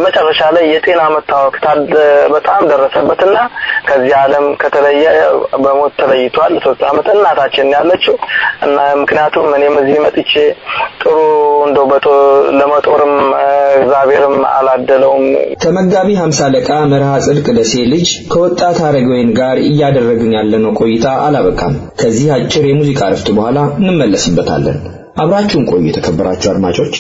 Speaker 10: መጨረሻ ላይ የጤና መታወክ በጣም ደረሰበትና ከዚህ ዓለም ከተለየ በሞት ተለይቷል 3 አመት እናታችን ያለችው እና ምክንያቱም እኔም እዚህ መጥቼ ጥሩ እንደው ለመጦርም እግዚአብሔርም አላደለውም
Speaker 1: ከመጋቢ 50 አለቃ መርሃ ጽድቅ ደሴ ልጅ ከወጣት አረጋዊን ጋር እያደረግን ያለነው ቆይታ አላበቃም ከዚህ አጭር የሙዚቃ እረፍት በኋላ እንመለስበታለን አብራችሁን ቆዩ የተከበራችሁ አድማጮች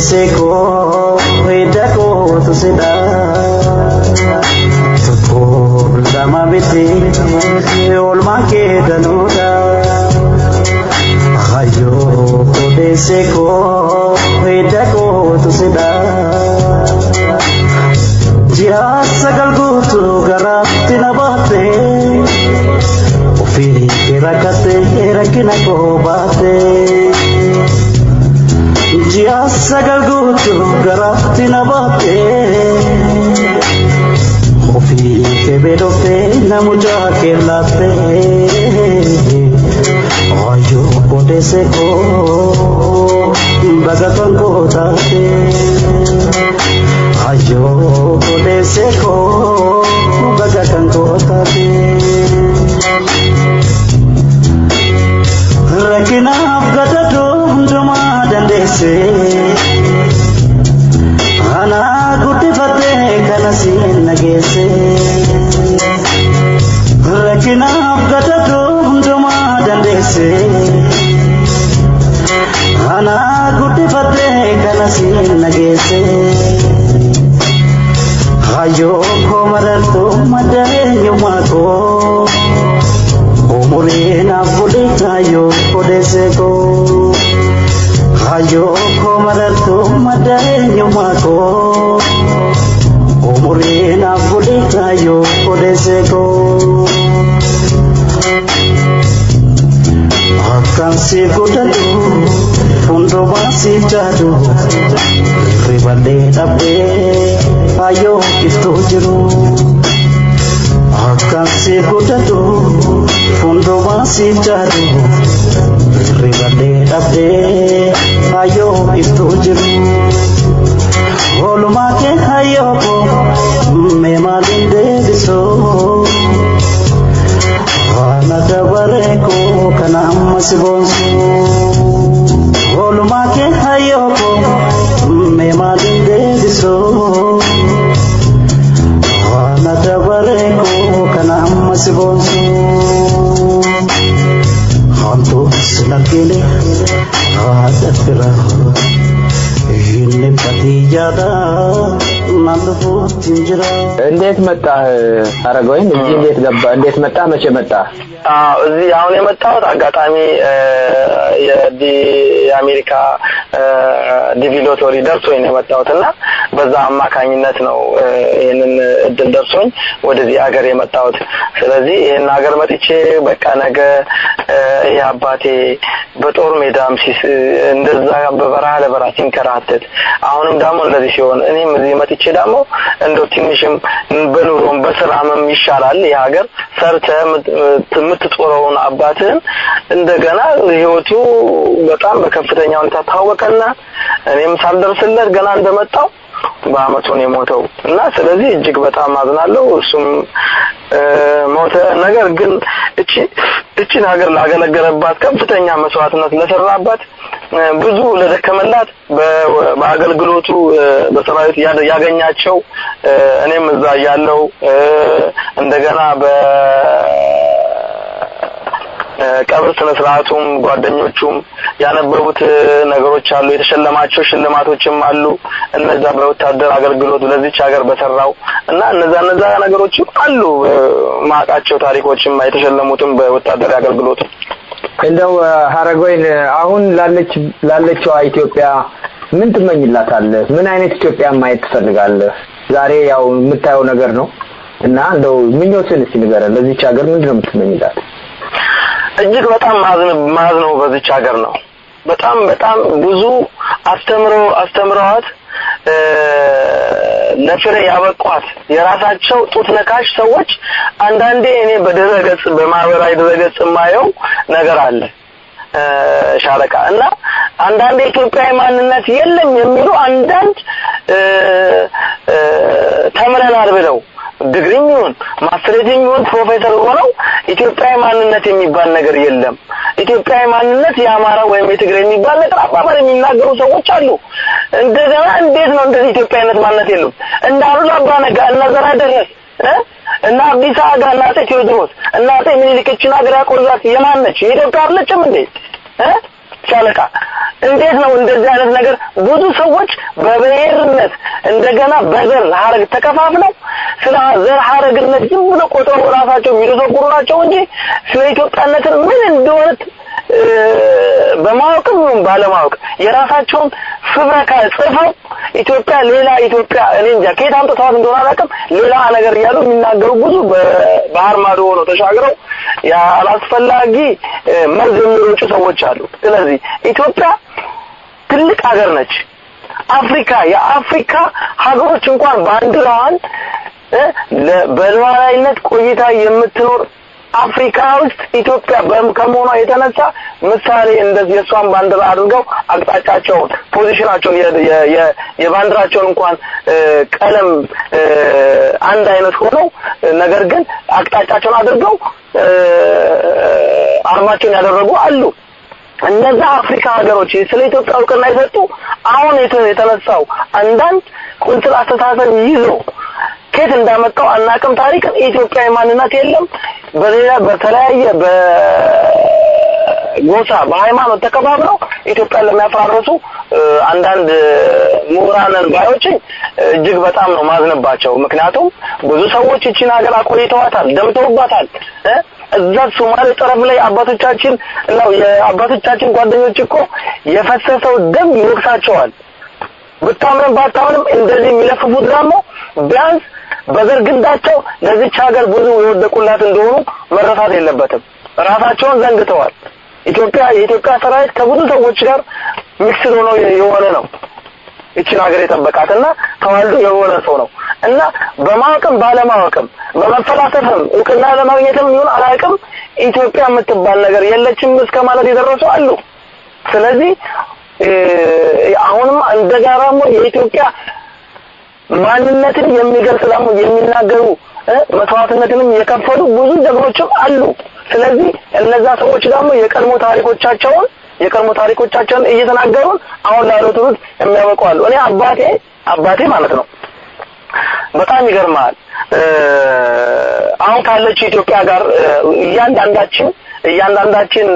Speaker 9: Seko edako tu seda to lama biti ol make danuda ayo de seko edako tu seda jia guutu garaatti na baatte ofii rakkatte rakkina koo baatte ji'a sagal guutu garaatti na baatte ofii kebeedofte namuja keellaatte ayo kodeesse koo baga kan koo taate ayo kodeesse koo baga kan koo taate rakkinaaf gadadoo hundumaa dandeesse ana guddifatte kana siin nageesse rakkinaaf gadadoo hundumaa dandeesse ana guddifatte kana siin nageesse ayo koo marartu madeenyummaa koo umurina fulita yo kodese ko ayo ko marartu madenyo mako umurina fulita yo kodese ko akan si kudadu undo basi jadu ribande dape ayo kitu jiru akan si kudadu undo basi jadu ribande dape ayo kitu jiru oluma ke ayo ko me malinde diso ana dabare ko kana masibonsu oluma ke ayo ko me malinde diso ana dabare ko kana masibonsu hantu sinakile adapira ይህን patijada ማለፉ ትንጀራ
Speaker 3: እንዴት መጣህ አረጋዊን እዚህ እንዴት ገባ እንዴት መጣ መቼ መጣ
Speaker 10: እዚህ አሁን የመጣሁት አጋጣሚ የአሜሪካ ዲቪ ሎተሪ ደርሶኝ ነው የመጣሁትና በዛ አማካኝነት ነው ይሄንን እድል ደርሶኝ ወደዚህ ሀገር የመጣሁት ስለዚህ ይሄን ሀገር መጥቼ በቃ ነገ ያባቴ በጦር ሜዳም ሲስ እንደዛ በበረሃ ለበረሃ ሲንከራተት አሁንም ደግሞ እንደዚህ ሲሆን እኔም እዚህ መጥቼ ደግሞ እንደው ትንሽም በኑሮም በስራም ይሻላል የሀገር ሰርተ የምትጦረውን አባትህን እንደገና ህይወቱ በጣም በከፍተኛ ሁኔታ ታወቀና እኔም ሳልደርስለት ገና እንደመጣው በአመቱ ነው የሞተው እና ስለዚህ እጅግ በጣም አዝናለሁ እሱም ሞተ ነገር ግን እቺ ሀገር ላገለገለባት ከፍተኛ መስዋዕትነት ለሰራባት ብዙ ለደከመላት በአገልግሎቱ በሰራዊት ያገኛቸው እኔም እዛ ያለው እንደገና ቀብር ስነ ስርዓቱም ጓደኞቹም ያነበቡት ነገሮች አሉ የተሸለማቸው ሽልማቶችም አሉ እነዛ በወታደር አገልግሎት ለዚች ሀገር በሰራው እና እነዛ ነገሮች አሉ ማቃቸው ታሪኮችም የተሸለሙትም በወታደር አገልግሎት
Speaker 3: እንደው ሀረጋዊን አሁን ላለችው ኢትዮጵያ ምን ትመኝላታለህ ምን አይነት ኢትዮጵያ ማየት ትፈልጋለህ ዛሬ ያው የምታየው ነገር ነው እና እንደው ምኞትን እስቲ ንገረን ለዚች ሀገር ምንድነው የምትመኝላት
Speaker 10: እጅግ በጣም ማዝነው በዚች ሀገር ነው በጣም ብዙ አስተምረዋት ለፍሬ ያበቋት የራሳቸው ጡት ነካሽ ሰዎች አንዳንዴ እኔ በድረገጽ በማህበራዊ ድረገጽ ማየው ነገር አለ ሻለቃ እና አንዳንዴ ኢትዮጵያዊ ማንነት የለም የሚሉ አንዳንድ ተምረናል ብለው ዲግሪውን ማስተሬቲንግውን ፕሮፌሰር ሆነው ኢትዮጵያዊ ማንነት የሚባል ነገር የለም ኢትዮጵያዊ ማንነት የአማራ ወይም የትግሬ የሚባል ነገር አባባል የሚናገሩ ሰዎች አሉ እንደገና እንዴት ነው እንደዚህ ኢትዮጵያዊነት ማንነት የለም እንዳሉ አባነጋ እናዘራ ደረስ እና አዲስ አበባ እና ቴዎድሮስ እና ምኒልክችን ሀገር ያቆያት የማነች የኢትዮጵያ አይደለችም እንዴ ሻለቃ እንዴት ነው እንደዚህ አይነት ነገር ብዙ ሰዎች በብሔርነት እንደገና በዘር ሐረግ ተከፋፍለው ስለ ዘር ሐረግነት ዝም ብለው ቆጥረው ራሳቸው የሚደሰኩሩ ናቸው እንጂ ስለ ኢትዮጵያነት ምን እንደሆነ በማወቅም ባለማወቅ የራሳቸውን ፍብረካ ጽፈው ኢትዮጵያ ሌላ ኢትዮጵያ እኔ እንጃ ከየት አምጥተዋት እንደሆነ አላውቅም ሌላ ነገር እያሉ የሚናገሩ ብዙ በባህር ማዶ ሆነው ተሻግረው ያላስፈላጊ መርዝ የሚሮጩ ሰዎች አሉ። ስለዚህ ኢትዮጵያ ትልቅ ሀገር ነች። አፍሪካ የአፍሪካ ሀገሮች እንኳን ባንዲራዋን በሉዓላዊነት ቆይታ የምትኖር አፍሪካ ውስጥ ኢትዮጵያ ከመሆኗ የተነሳ ምሳሌ እንደዚህ የሷን ባንዲራ አድርገው አቅጣጫቸውን ፖዚሽናቸውን የባንዲራቸውን እንኳን ቀለም አንድ አይነት ሆነው ነገር ግን አቅጣጫቸውን አድርገው አርማቸውን ያደረጉ አሉ። እነዛ አፍሪካ ሀገሮች ስለ ኢትዮጵያ እውቅና የሰጡ አሁን የተነሳው አንዳንድ ቁንጽል አስተሳሰብ ይዞ ከየት እንዳመጣው አናውቅም። ታሪክ ኢትዮጵያዊ ማንነት የለም በሌላ በተለያየ በጎሳ በሃይማኖት ተከባብረው ኢትዮጵያን ለሚያፈራርሱ አንዳንድ ምሁራንን ባዮች እጅግ በጣም ነው ማዝነባቸው። ምክንያቱም ብዙ ሰዎች እቺን ሀገር አቆይተዋታል፣ ደምተውባታል። እዛ ሶማሌ ጠረፍ ላይ አባቶቻችን ነው የአባቶቻችን ጓደኞች እኮ የፈሰሰው ደም ይወቅሳቸዋል። ብታምንም ባታምንም እንደዚህ የሚለፍፉት ደግሞ ቢያንስ በዘር ግንዳቸው ለዚች ሀገር ብዙ የወደቁላት እንደሆኑ መረሳት የለበትም። ራሳቸውን ዘንግተዋል። የኢትዮጵያ ሰራዊት ከብዙ ሰዎች ጋር ሚክስ ሆኖ የሆነ ነው እቺን ሀገር የጠበቃትና ተዋልዶ የሆነ ሰው ነው እና በማወቅም ባለማወቅም በመፈላሰፍም እውቅና ለማግኘትም ይሁን አላውቅም ኢትዮጵያ የምትባል ነገር የለችም እስከማለት የደረሱ አሉ። ስለዚህ አሁንም እንደጋራሞ የኢትዮጵያ ማንነትን የሚገልጽ ደግሞ የሚናገሩ መስዋዕትነትንም የከፈሉ ብዙ ጀግኖችም አሉ። ስለዚህ እነዛ ሰዎች ደግሞ የቀድሞ ታሪኮቻቸውን እየተናገሩ አሁን ላለው ትውልድ የሚያበቁ አሉ። እኔ አባቴ ማለት ነው በጣም ይገርማል። አሁን ካለች ኢትዮጵያ ጋር እያንዳንዳችን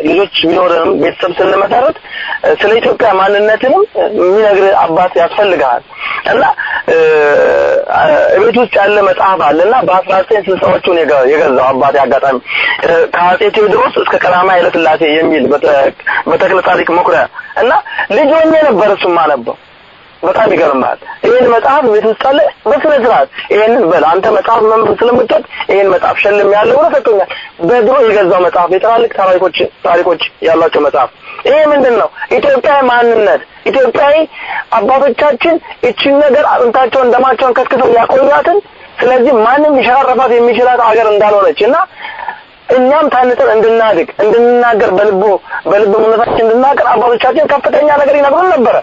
Speaker 10: ልጆች ቢኖርንም ቤተሰብ ስለመሰረት ስለ ኢትዮጵያ ማንነትንም የሚነግር አባት ያስፈልጋል እና እቤት ውስጥ ያለ መጽሐፍ አለና በ1960ዎቹ የገዛው አባቴ አጋጣሚ ከአፄ ቴዎድሮስ እስከ ቀዳማዊ ኃይለ ሥላሴ የሚል በተክለ ጻድቅ መኩሪያ እና ልጅ ሆኜ ነበር እሱም ማነበው። በጣም ይገርማል። ይሄን መጽሐፍ ቤት ውስጥ አለ በስነ ስርዓት ይሄንን በል አንተ መጽሐፍ መምር ስለምትወድ ይሄን መጽሐፍ ሸልም ያለው ነው ሰጥቶኛል። በድሮ የገዛው መጽሐፍ የታሪክ ታሪኮች ያላቸው መጽሐፍ። ይሄ ምንድነው? ኢትዮጵያዊ ማንነት ኢትዮጵያዊ አባቶቻችን እቺን ነገር አጥንታቸውን ደማቸውን ከስክሰው ያቆዩአትን ስለዚህ ማንም ይሸራረፋት የሚችላት ሀገር እንዳልሆነችና እኛም ታንተን እንድናገር በልብ እምነታችን እንድናገር አባቶቻችን ከፍተኛ ነገር ይነግሩን ነበር።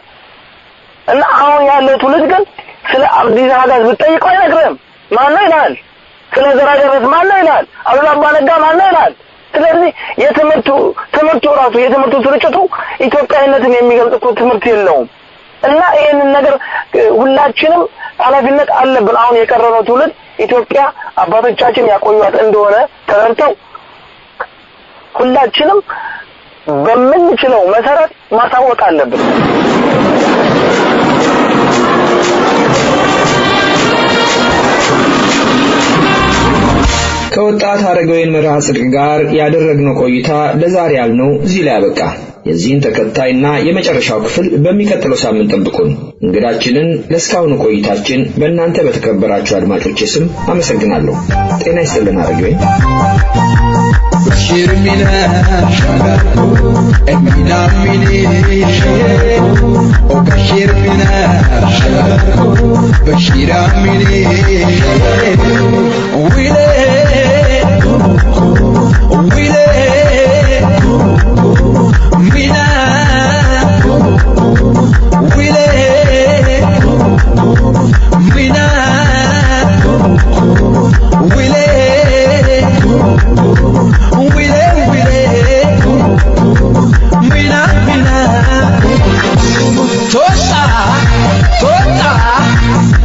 Speaker 10: እና አሁን ያለው ትውልድ ግን ስለ አብዲስ አጋዝ ብትጠይቀው አይነግርም። ማን ነው ይላል? ስለ ዘራጀረት ማን ነው ይላል? አሉላ አባ ነጋ ማን ነው ይላል? ስለዚህ የትምህርቱ ስርጭቱ ኢትዮጵያዊነትን የሚገልጽ ትምህርት የለውም። እና ይሄንን ነገር ሁላችንም ኃላፊነት አለብን። አሁን የቀረነው ትውልድ ኢትዮጵያ አባቶቻችን ያቆዩት እንደሆነ ተረድተው ሁላችንም በምንችለው መሰረት ማሳወቅ አለብን።
Speaker 1: ከወጣት አረጋዊን መርሃ ጽድቅ ጋር ያደረግነው ቆይታ ለዛሬ ያልነው እዚህ ላይ ያበቃ። የዚህን ተከታይና የመጨረሻው ክፍል በሚቀጥለው ሳምንት ጠብቁን። እንግዳችንን ለስካሁኑ ቆይታችን በእናንተ በተከበራችሁ አድማጮች ስም አመሰግናለሁ። ጤና ይስጥልን አረጋዊ።
Speaker 11: بشير منا شغلكو امينا مني وبشير منا شغلكو بشير مني ويلي منا ويلي منا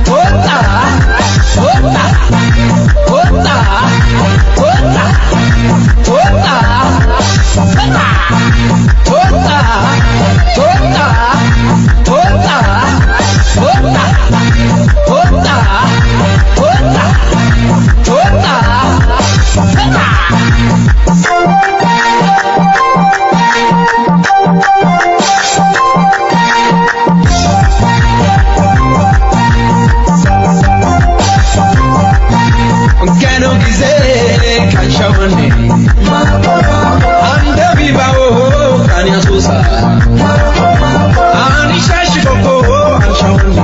Speaker 11: Tota kanshawani anda bibao kanya susa ani shashi koko kanshawani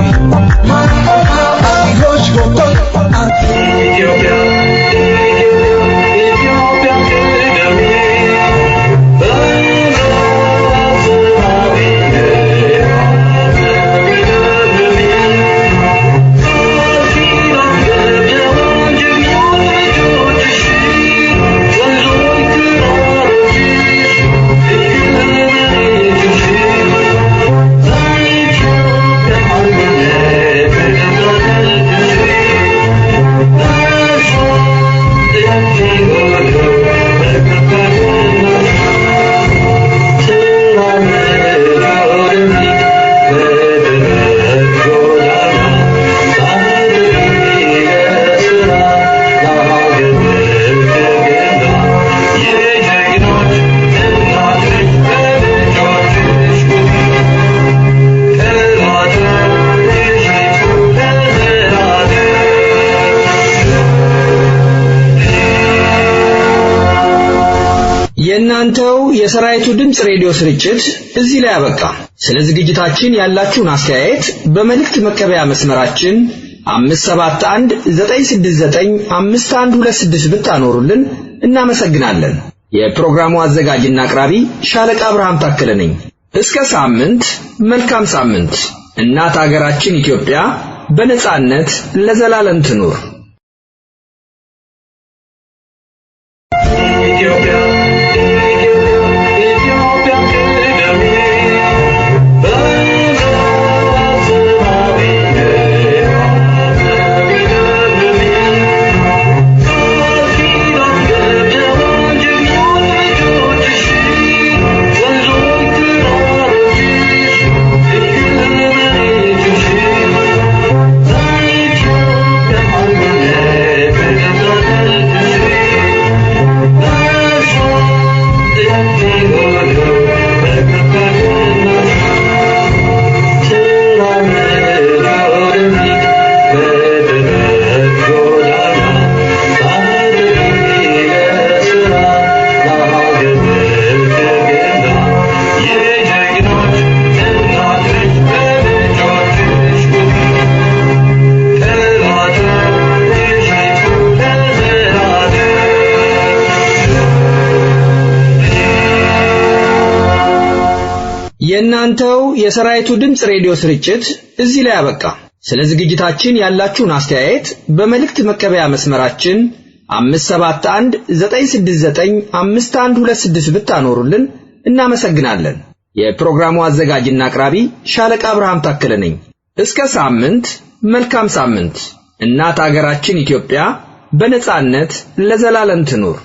Speaker 11: gosh koko Ethiopia
Speaker 1: የናንተው የሰራዊቱ ድምጽ ሬዲዮ ስርጭት እዚህ ላይ አበቃ። ስለ ዝግጅታችን ያላችሁን አስተያየት በመልእክት መቀበያ መስመራችን 57196951126 ብታኖሩልን እናመሰግናለን። የፕሮግራሙ አዘጋጅና አቅራቢ ሻለቃ አብርሃም ታከለ ነኝ። እስከ ሳምንት መልካም ሳምንት። እናት ሀገራችን ኢትዮጵያ በነጻነት ለዘላለም ትኑር። የናንተው የሰራዊቱ ድምጽ ሬዲዮ ስርጭት እዚህ ላይ አበቃ። ስለ ዝግጅታችን ያላችሁን አስተያየት በመልእክት መቀበያ መስመራችን 57196951126 ብታኖሩልን እናመሰግናለን። የፕሮግራሙ አዘጋጅና አቅራቢ ሻለቃ አብርሃም ታከለ ነኝ። እስከ ሳምንት መልካም ሳምንት። እናት ሀገራችን ኢትዮጵያ በነጻነት ለዘላለም ትኑር።